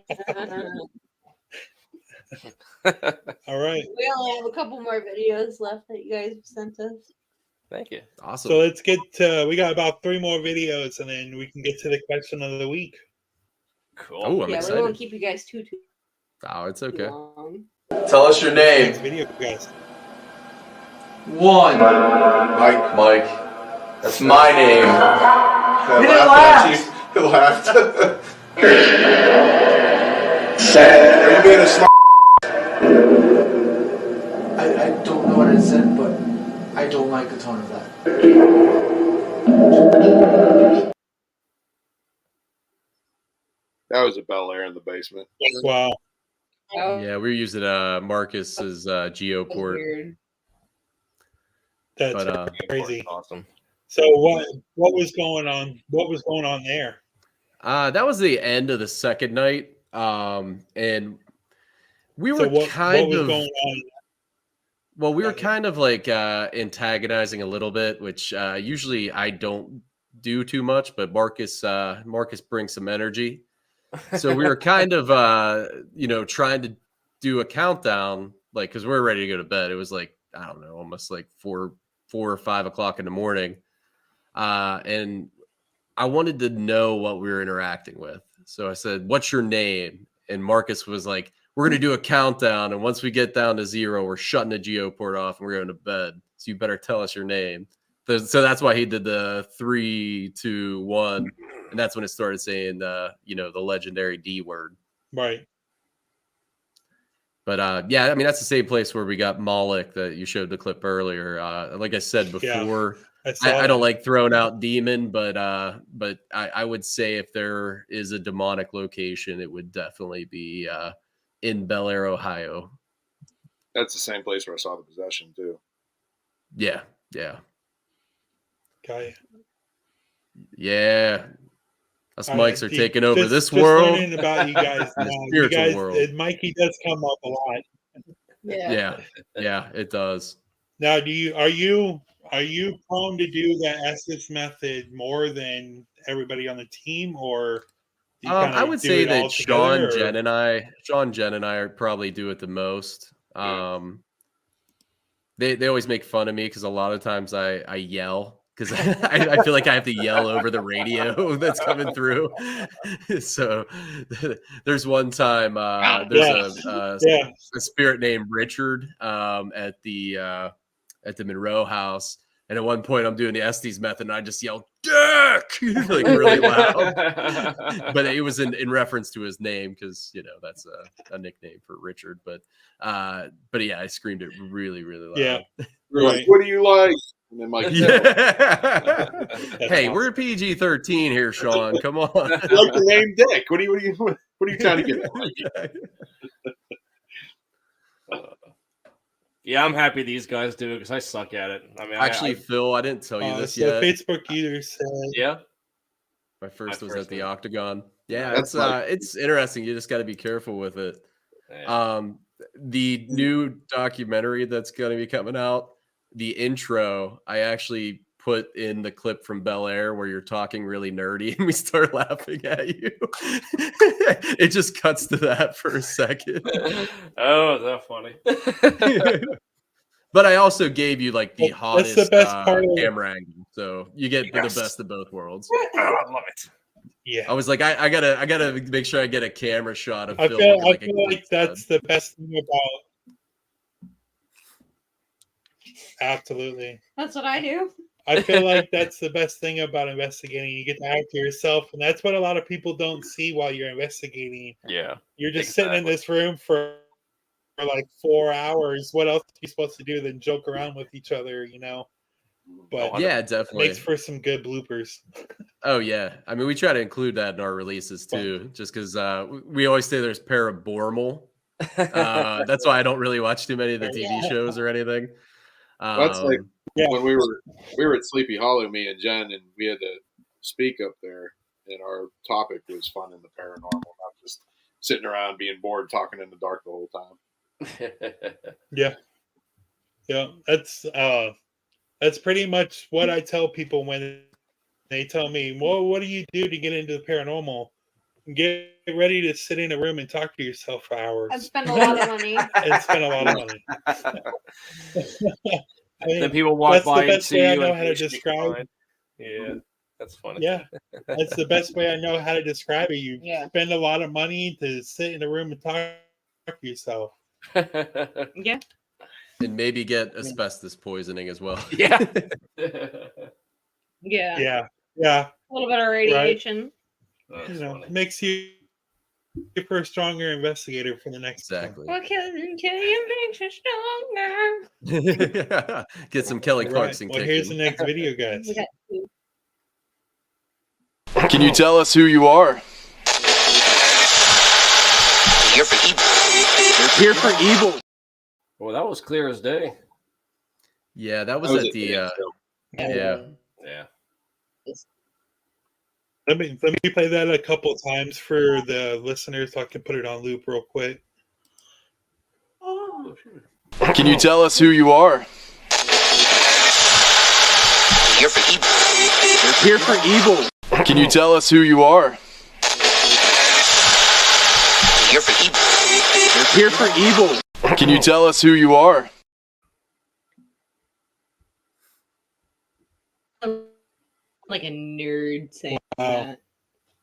All right. We only have a couple more videos left that you guys sent us. Thank you. Awesome. So let's get to. We got about 3 more videos, and then we can get to the question of the week. Cool. Oh, I'm excited. We won't keep you guys too Oh, it's okay. long. Tell us your name. Video, guys. 1. Mike. That's my name. He didn't laugh. He laughed. Are you being a smart? I don't know what I said, but I don't like the tone of that. That was a Bel Air in the basement. Wow. Yeah, we were using Marcus's Geoport. That's crazy. Awesome. So what was going on? What was going on there? That was the end of the second night, and we were going on? Well, we were kind of like antagonizing a little bit, which usually I don't do too much, but Marcus brings some energy. So we were kind of trying to do a countdown, like, because we're ready to go to bed. It was like, I don't know, almost like 4 or 5 o'clock in the morning. And I wanted to know what we were interacting with. So I said, "What's your name?" And Marcus was like, "We're going to do a countdown. And once we get down to 0, we're shutting the Geoport off and we're going to bed. So you better tell us your name." So that's why he did the 3, 2, 1. and that's when it started saying the legendary D word. Right. But yeah, I mean, that's the same place where we got Moloch that you showed the clip earlier. Like I said before, I don't like throwing out demon, but I would say if there is a demonic location, it would definitely be in Bel Air, Ohio. That's the same place where I saw the possession too. Yeah. Okay. Yeah. Us mics are taking over this world. Learning about you guys now. Spiritual world. Mikey does come up a lot. Yeah, it does. Now, are you prone to do the Estes method more than everybody on the team, or I would say that Sean, Jen, and I probably do it the most. They always make fun of me because a lot of times I yell because I feel like I have to yell over the radio that's coming through. So there's one time there's a spirit named Richard at the Monroe house. And at one point, I'm doing the Estes method, and I just yelled, "Dick!" like really loud. But it was in reference to his name because that's a nickname for Richard. But yeah, I screamed it really, really loud. Yeah, right. What do you like? And then Mike, hey, we're PG-13 here, Sean. Come on. You like the name Dick? What are you trying to get? Yeah, I'm happy these guys do it because I suck at it. I mean, actually, Phil, I didn't tell you this yet. Facebook either said, my first was at the Octagon. Yeah, it's interesting. You just got to be careful with it. Yeah. The new documentary that's going to be coming out, the intro, I actually put in the clip from Bel Air where you're talking really nerdy and we start laughing at you. It just cuts to that for a second. Oh, is that funny? But I also gave you like the hottest camera angle, so you get the best of both worlds. Oh, I love it. Yeah, I was like, I gotta make sure I get a camera shot of Phil. I feel like that's the best thing about. Absolutely, that's what I do. I feel like that's the best thing about investigating. You get to act to yourself, and that's what a lot of people don't see while you're investigating. Yeah, you're just sitting in this room for like 4 hours. What else are you supposed to do than joke around with each other? But yeah, definitely makes for some good bloopers. Oh yeah, I mean we try to include that in our releases too, just because we always say there's paranormal. That's why I don't really watch too many of the TV shows or anything. That's like when we were at Sleepy Hollow, me and Jen, and we had to speak up there, and our topic was fun in the paranormal, not just sitting around being bored talking in the dark the whole time. Yeah, that's pretty much what I tell people when they tell me, "Well, what do you do to get into the paranormal?" Get ready to sit in a room and talk to yourself for hours. And spend a lot of money. Then people walk by and see you. I know how to describe. Yeah, that's funny. Yeah, that's the best way I know how to describe it. You spend a lot of money to sit in a room and talk to yourself. Yeah. And maybe get asbestos poisoning as well. Yeah. Yeah. A little bit of radiation. Right. Makes you for a stronger investigator for the next time. What can you make you stronger? Get some Kelly Clarkson. Well, here's the next video, guys. Can you tell us who you are? Here for evil. Here for evil. Well, that was clear as day. Yeah, that was at the. Yeah. Let me play that a couple times for the listeners so I can put it on loop real quick. Can you tell us who you are? Here for evil. Here for evil. Can you tell us who you are? Here for evil. Here for evil. Can you tell us who you are? Like a nerd saying that.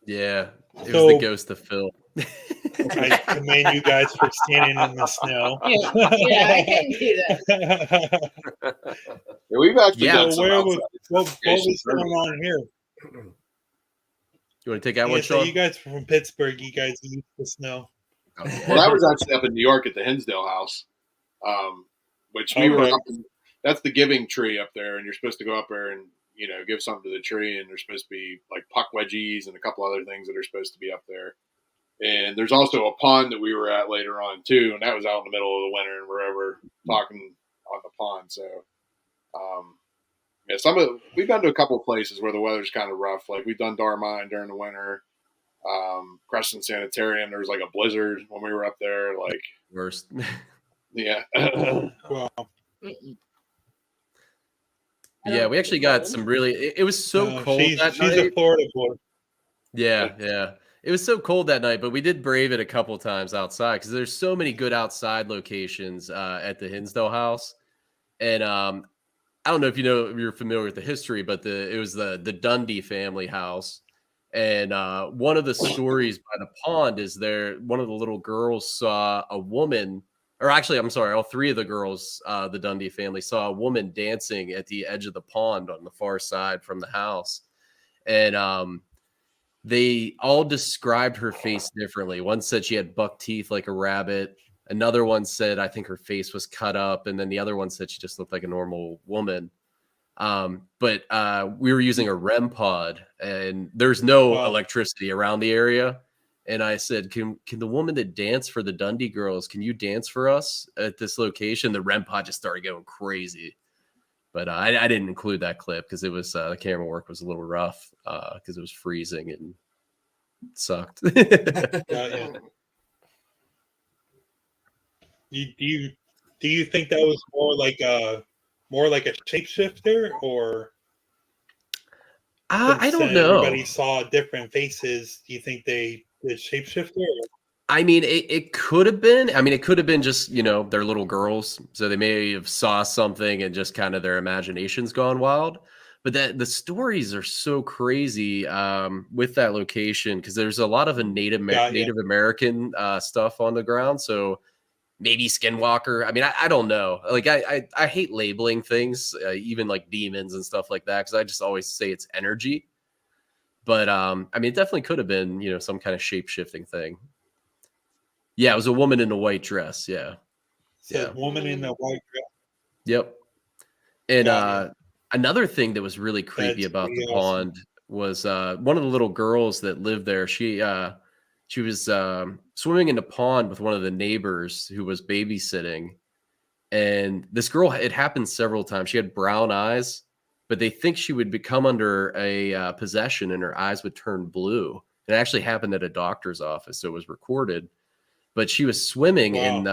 Yeah, it was the ghost of Phil. I commend you guys for standing in the snow. Yeah, I can do that. We've actually what was going on here? You want to take that one, So Sean? you guys from Pittsburgh, you guys are used to snow. Okay. Well, that was actually up in New York at the Hinsdale House, which we were up in, that's the giving tree up there, and you're supposed to go up there and give something to the tree, and there's supposed to be like puck wedgies and a couple other things that are supposed to be up there. And there's also a pond that we were at later on too, and that was out in the middle of the winter, and we're ever talking on the pond. So, we've been to a couple of places where the weather's kind of rough. Like we've done Darmine during the winter. Crescent Sanitarium, there was like a blizzard when we were up there. Like worst. Yeah. Wow. Yeah, we actually got some really. It was so cold that night. She's a Florida boy. Yeah. It was so cold that night, but we did brave it a couple times outside because there's so many good outside locations at the Hinsdale House. And I don't know if you're familiar with the history, but it was the Dundee family house. And one of the stories by the pond is one of the little girls saw a woman, or actually, I'm sorry, all three of the girls, the Dundee family, saw a woman dancing at the edge of the pond on the far side from the house. And they all described her face differently. One said she had buck teeth like a rabbit. Another one said, I think her face was cut up. And then the other one said she just looked like a normal woman. But we were using a REM pod and there's no electricity around the area. And I said, can the woman that danced for the Dundee girls, can you dance for us at this location? The REM pod just started going crazy. But I didn't include that clip because it was the camera work was a little rough because it was freezing and it sucked. Yeah. Do you think that was more like a shapeshifter, or I don't know. Everybody saw different faces. Do you think they did shapeshifter? I mean, it could have been. I mean, it could have been just they're little girls, so they may have saw something and just kind of their imagination's gone wild. But the stories are so crazy with that location because there's a lot of Native American stuff on the ground. So maybe Skinwalker. I mean, I don't know. Like I hate labeling things, even like demons and stuff like that, because I just always say it's energy. But I mean, it definitely could have been some kind of shape shifting thing. Yeah, it was a woman in a white dress. Yeah. So woman in a white dress. Yep. And another thing that was really creepy about the pond was one of the little girls that lived there. She was swimming in the pond with one of the neighbors who was babysitting. And this girl, it happened several times. She had brown eyes, but they think she would become under a possession and her eyes would turn blue. It actually happened at a doctor's office, so it was recorded. But she was swimming in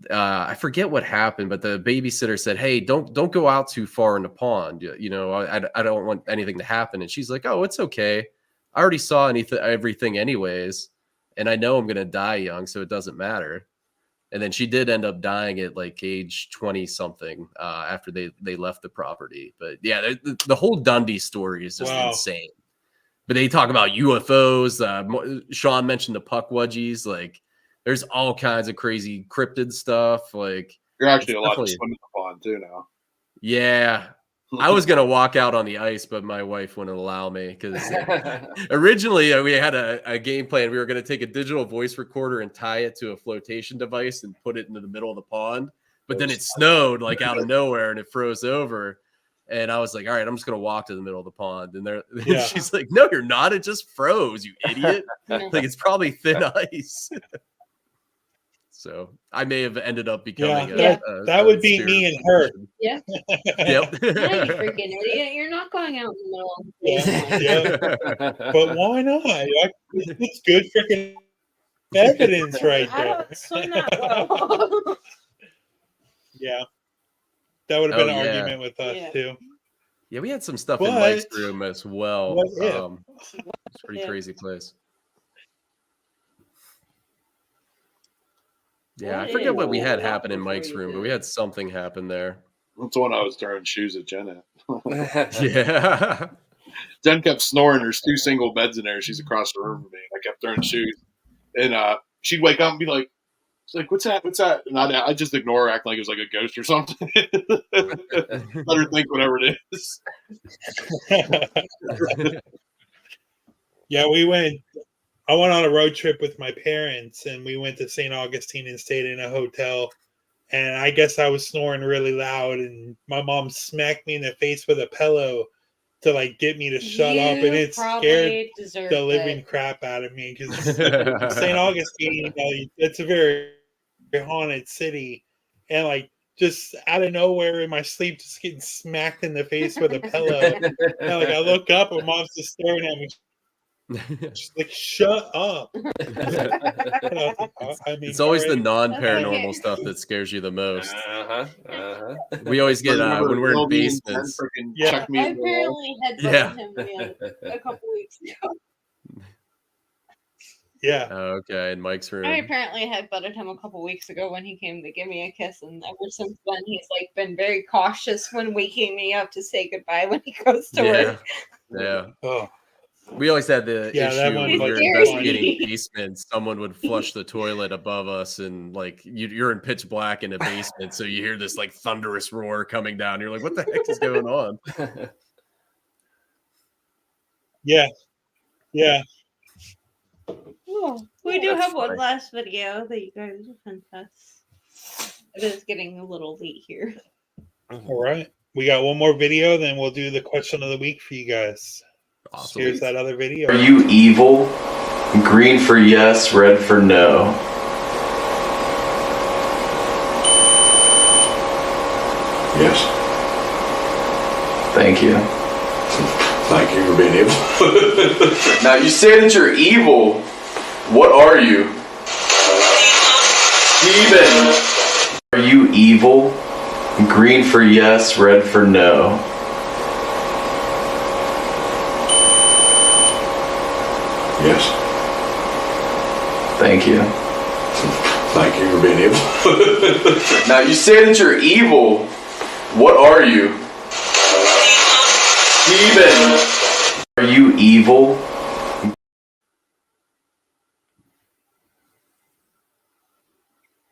I forget what happened, but the babysitter said, "Hey, don't go out too far in the pond. I don't want anything to happen." And she's like, "Oh, it's okay. I already saw everything anyways, and I know I'm gonna die young, so it doesn't matter." And then she did end up dying at like age 20 something after they left the property. But yeah, the whole Dundee story is just insane. But they talk about UFOs. Sean mentioned the puckwudgies. Like, there's all kinds of crazy cryptid stuff. Like, you're actually allowed to swim in the pond too now. Yeah, I was gonna walk out on the ice, but my wife wouldn't allow me because originally we had a game plan. We were gonna take a digital voice recorder and tie it to a flotation device and put it into the middle of the pond. But then it snowed like out of nowhere and it froze over. And I was like, all right, I'm just going to walk to the middle of the pond. And she's like, no, you're not. It just froze, you idiot. Like, it's probably thin ice. So I may have ended up becoming that would be me and her. Yeah. Yep. No, you freaking idiot. You're not going out in the middle of the day. But why not? It's good freaking evidence right there. I don't swim that well. Yeah. That would have been an argument with us too. Yeah, we had some stuff in Mike's room as well. It's a pretty crazy place. Yeah, I forget what we had happen in Mike's room, but we had something happen there. That's the one I was throwing shoes at Jen at. Yeah. Jen kept snoring. There's 2 single beds in there. She's across the room from me. I kept throwing shoes. And she'd wake up and be like, it's like, what's that? What's that? And I just ignore her, acting like it was like a ghost or something. Let her think whatever it is. Yeah, I went on a road trip with my parents, and we went to St. Augustine and stayed in a hotel. And I guess I was snoring really loud, and my mom smacked me in the face with a pillow to like get me to shut up, and it scared the living crap out of me because St. Augustine, it's a very haunted city, and like just out of nowhere in my sleep, just getting smacked in the face with a pillow, and like I look up, and mom's just staring at me. She's like, shut up. It's always the non-paranormal stuff that scares you the most. We always get when we're in basements. I apparently headbutted him a couple weeks ago. Yeah. Okay, in Mike's room. I apparently headbutted him a couple weeks ago when he came to give me a kiss, and ever since then he's like been very cautious when waking me up to say goodbye when he goes to work. Yeah. Oh. We always had the issue when we were investigating scary. basements. Someone would flush the toilet above us, and like you're in pitch black in a basement, so you hear this like thunderous roar coming down. You're like, "What the heck is going on?" Yeah. Oh, we do have one last video that you guys can test. It is getting a little late here. All right. We got one more video, then we'll do the question of the week for you guys. Awesome. Here's that other video. Are you evil? Green for yes, red for no. Yes. Thank you. Thank you for being evil. Now you say that you're evil. What are you? Steven. Are you evil? Green for yes, red for no. Yes. Thank you. Thank you for being evil. Now you say that you're evil. What are you? Steven. Are you evil?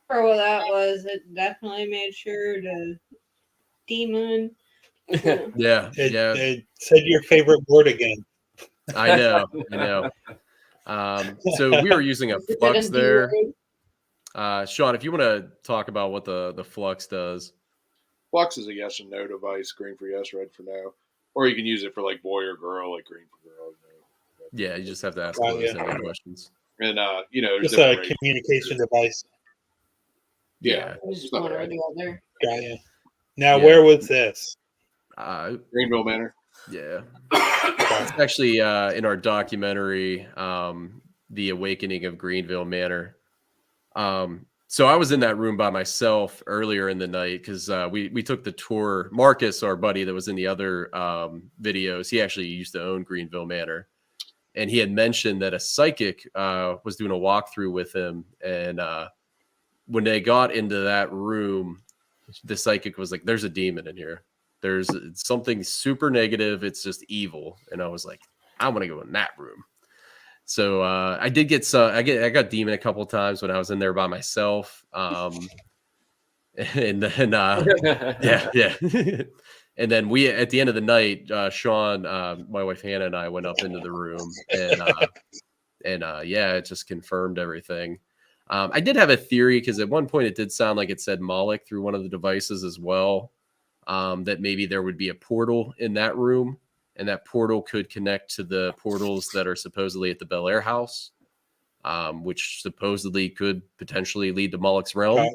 For what that was, it definitely made sure to demon. It said your favorite word again. I know. So we were using a flux there. Sean, if you want to talk about what the flux does. Flux is a yes and no device. Green for yes, red for no. Or you can use it for like boy or girl, like green for girl. Yeah, you just have to ask closed-ended questions. And just a communication device. Yeah. Just one or the other. Got you. Now, where was this? Greenville Manor. Yeah. It's actually in our documentary, The Awakening of Greenville Manor. So I was in that room by myself earlier in the night because we took the tour. Marcus, our buddy that was in the other videos, he actually used to own Greenville Manor. And he had mentioned that a psychic was doing a walkthrough with him. And when they got into that room, the psychic was like, "There's a demon in here. There's something super negative. It's just evil." And I was like, "I want to go in that room." So I did get I got demon a couple of times when I was in there by myself. And then yeah. And then we at the end of the night, Sean, my wife Hannah, and I went up into the room, and it just confirmed everything. I did have a theory because at one point it did sound like it said Moloch through one of the devices as well. That maybe there would be a portal in that room, and that portal could connect to the portals that are supposedly at the Bel Air house, which supposedly could potentially lead to Moloch's realm.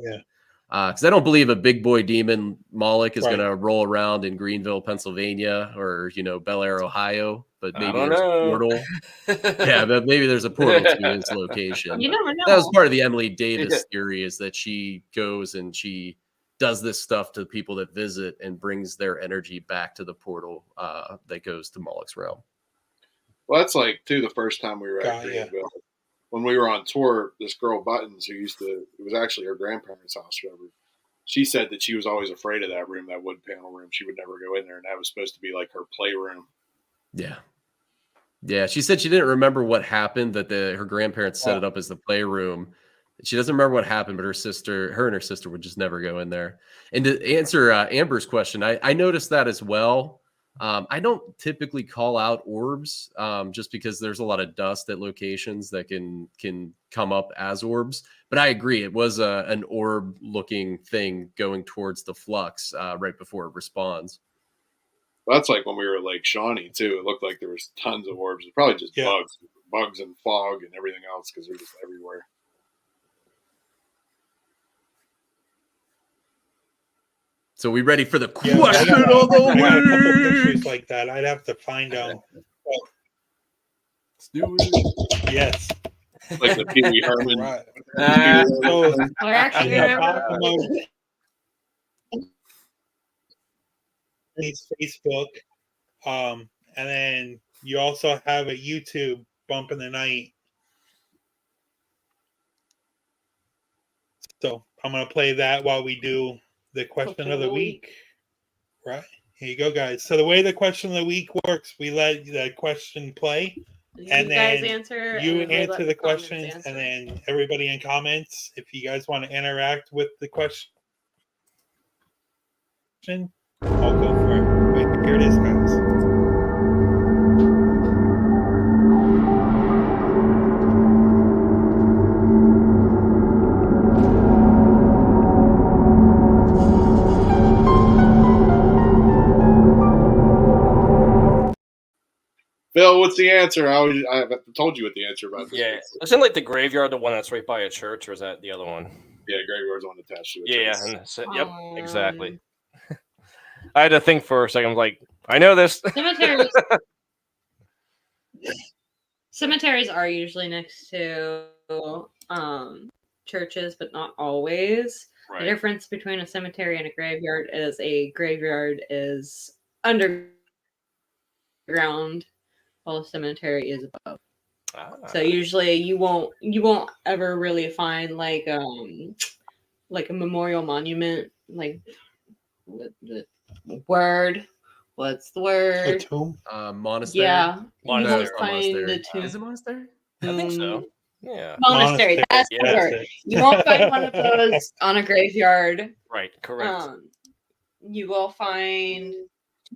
Because I don't believe a big boy demon Moloch is going to roll around in Greenville, Pennsylvania, or Bel Air, Ohio. But maybe there's a portal. Yeah, but maybe there's a portal to his location. You never know. That was part of the Emily Davis theory, is that she goes and she does this stuff to the people that visit and brings their energy back to the portal that goes to Moloch's realm. Well, that's like the first time we were at Greenville. When we were on tour, this girl Buttons, who it was actually her grandparents' house, whatever, she said that she was always afraid of that room, that wood panel room. She would never go in there, and that was supposed to be like her playroom. Yeah. Yeah, she said she didn't remember what happened, that her grandparents set it up as the playroom. She doesn't remember what happened, but her and her sister would just never go in there. And to answer Amber's question, I noticed that as well. I don't typically call out orbs just because there's a lot of dust at locations that can come up as orbs. But I agree, it was an orb-looking thing going towards the flux right before it respawns. Well, that's like when we were at Lake Shawnee too. It looked like there was tons of orbs. It's probably just bugs and fog and everything else because they're just everywhere. So we ready for the question of the week? I got a couple pictures like that. I'd have to find them. Let's do it. Yes. Like the Pee Wee Herman. Right. We're actually Facebook, and then you also have a YouTube Bump in the Night. So I'm gonna play that while we do the question of the week. Right, here you go, guys. So the way the question of the week works, we let the question play, and then you answer the questions, and then everybody in comments, if you guys want to interact with the question, I'll go for it. Wait, here it is, guys. Phil, what's the answer? I've told you what the answer about this. Yeah, isn't like the graveyard the one that's right by a church, or is that the other one? Yeah, graveyard's the one attached to it. Yep, exactly. I had to think for a second. I was like, I know this. Cemeteries are usually next to churches, but not always. Right. The difference between a cemetery and a graveyard is a graveyard is underground, while a cemetery is above. So usually you won't ever really find like a memorial monument, like what's the word? A tomb? Monastery? Yeah. Monastery. You won't find the tomb. Is it monastery? I think so. Yeah. Monastery. That's the word. You won't find one of those on a graveyard. Right, correct. You will find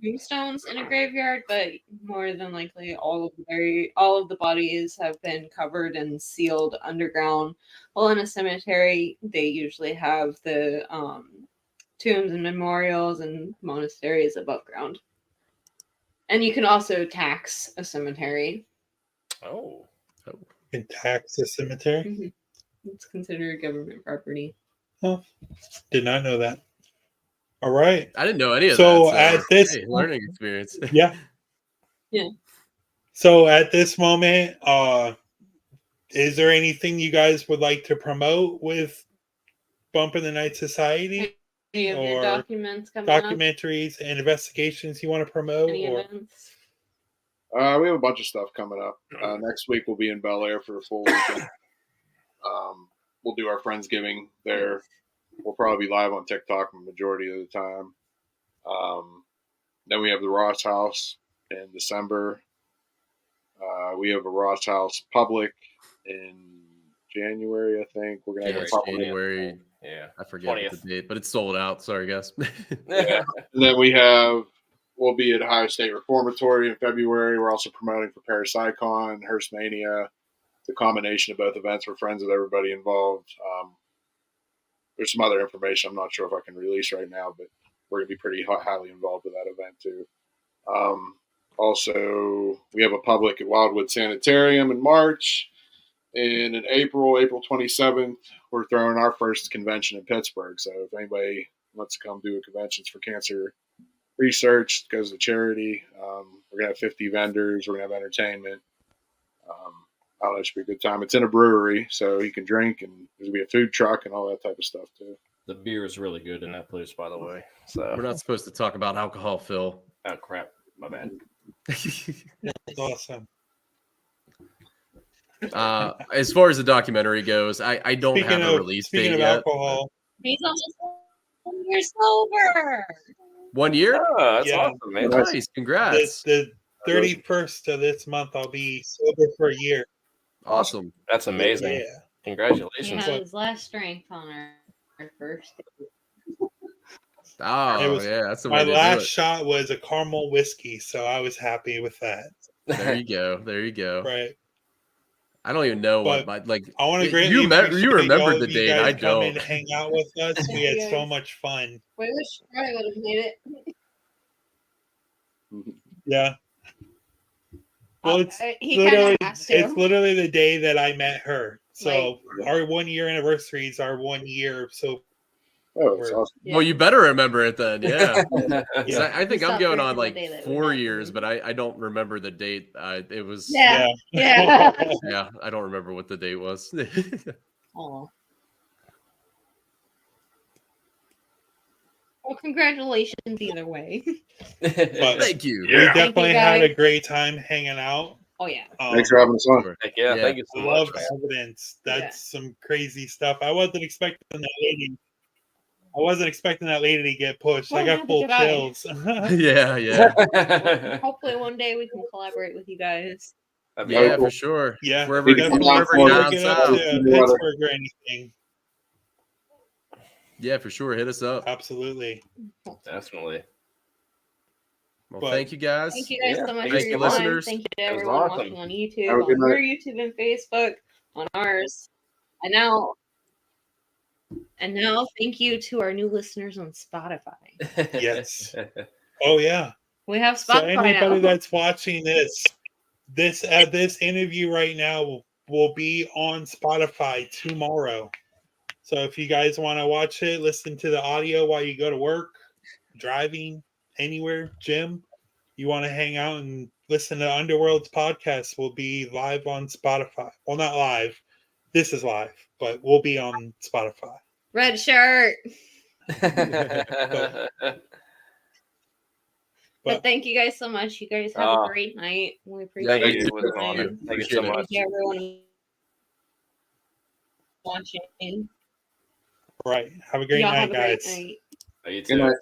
tombstones in a graveyard, but more than likely all of the bodies have been covered and sealed underground. While in a cemetery, they usually have the tombs and memorials and monasteries above ground. And you can also tax a cemetery. Oh. You can tax a cemetery? Mm-hmm. It's considered government property. Oh, did not know that. All right. I didn't know any of that. So at this learning experience. Yeah. Yeah. So at this moment, is there anything you guys would like to promote with Bump in the Night Society? Any of your documents coming documentaries up? and investigations you want to promote? Any events? We have a bunch of stuff coming up. Next week we'll be in Bel Air for a full weekend. We'll do our Friendsgiving there. We'll probably be live on TikTok the majority of the time. Then we have the Ross House in December. We have a Ross House public in January, I think. We're gonna have a public. January. Yeah, I forget the date, but it's sold out. Sorry, guys. Yeah. And then we'll be at Ohio State Reformatory in February. We're also promoting for Parapsychon, Hearst Mania. It's a combination of both events. We're friends with everybody involved. There's some other information I'm not sure if I can release right now, but we're going to be pretty highly involved with that event too. Also, we have a public at Wildwood Sanitarium in March. And in April 27th, we're throwing our first convention in Pittsburgh. So if anybody wants to come do a conventions for cancer research, goes to charity. We're going to have 50 vendors. We're going to have entertainment. I don't know, it should be a good time. It's in a brewery, so you can drink, and there's going to be a food truck and all that type of stuff, too. The beer is really good in that place, by the way. So we're not supposed to talk about alcohol, Phil. Oh, crap. My bad. That's awesome. As far as the documentary goes, I don't have a release date yet. Alcohol. He's almost 1 year sober. 1 year? Oh, that's awesome, man. Nice. Congrats. The 31st of this month, I'll be sober for a year. Awesome. That's amazing. Yeah. Congratulations. He had his last drink on our first day. Oh, yeah, that's the way my to do last it. shot was a caramel whiskey, so I was happy with that. There you go. There you go. Right. I don't even know But what my like. I want to greatly You appreciate remember all the of you date? I guys coming don't. to hang out with us. We had so much fun. I wish I would have made it. Yeah. Well, He kind of has to. it's literally the day that I met her. So our 1 year anniversary is our 1 year. So that's awesome. Well, you better remember it then. Yeah. Yeah. I think I'm going on like that 4 years, but I don't remember the date. It was Yeah. yeah. I don't remember what the date was. Oh. Well, congratulations either way. But Thank you. We definitely had a great time hanging out. Oh yeah. Thanks for having us on. Heck yeah, thank you so I much. love Man. evidence. That's some crazy stuff. I wasn't expecting that lady. I wasn't expecting that lady to get pushed. I got full chills. Yeah. Hopefully one day we can collaborate with you guys. Yeah, for sure. Yeah, wherever definitely get up to Pittsburgh or anything. Yeah, for sure. Hit us up. Absolutely. Definitely. Well, thank you guys. Thank you guys so much for Thank you, your listeners. time. Thank you to That was everyone awesome. watching on YouTube, Have a good on your night. YouTube and Facebook, on ours. And now thank you to our new listeners on Spotify. Yes. Oh yeah. We have So Spotify anybody now. that's watching this interview right now will be on Spotify tomorrow. So if you guys want to watch it, listen to the audio while you go to work, driving, anywhere, gym, you want to hang out and listen to Underworld's podcast, will be live on Spotify. Well, not live. This is live, but we'll be on Spotify. Red shirt. But thank you guys so much. You guys have a great night. We appreciate Thank you. it. It was an honor. Thank you so much. Thank you everyone watching. Right. Have a great night, Have a great guys. night. You Good too. night.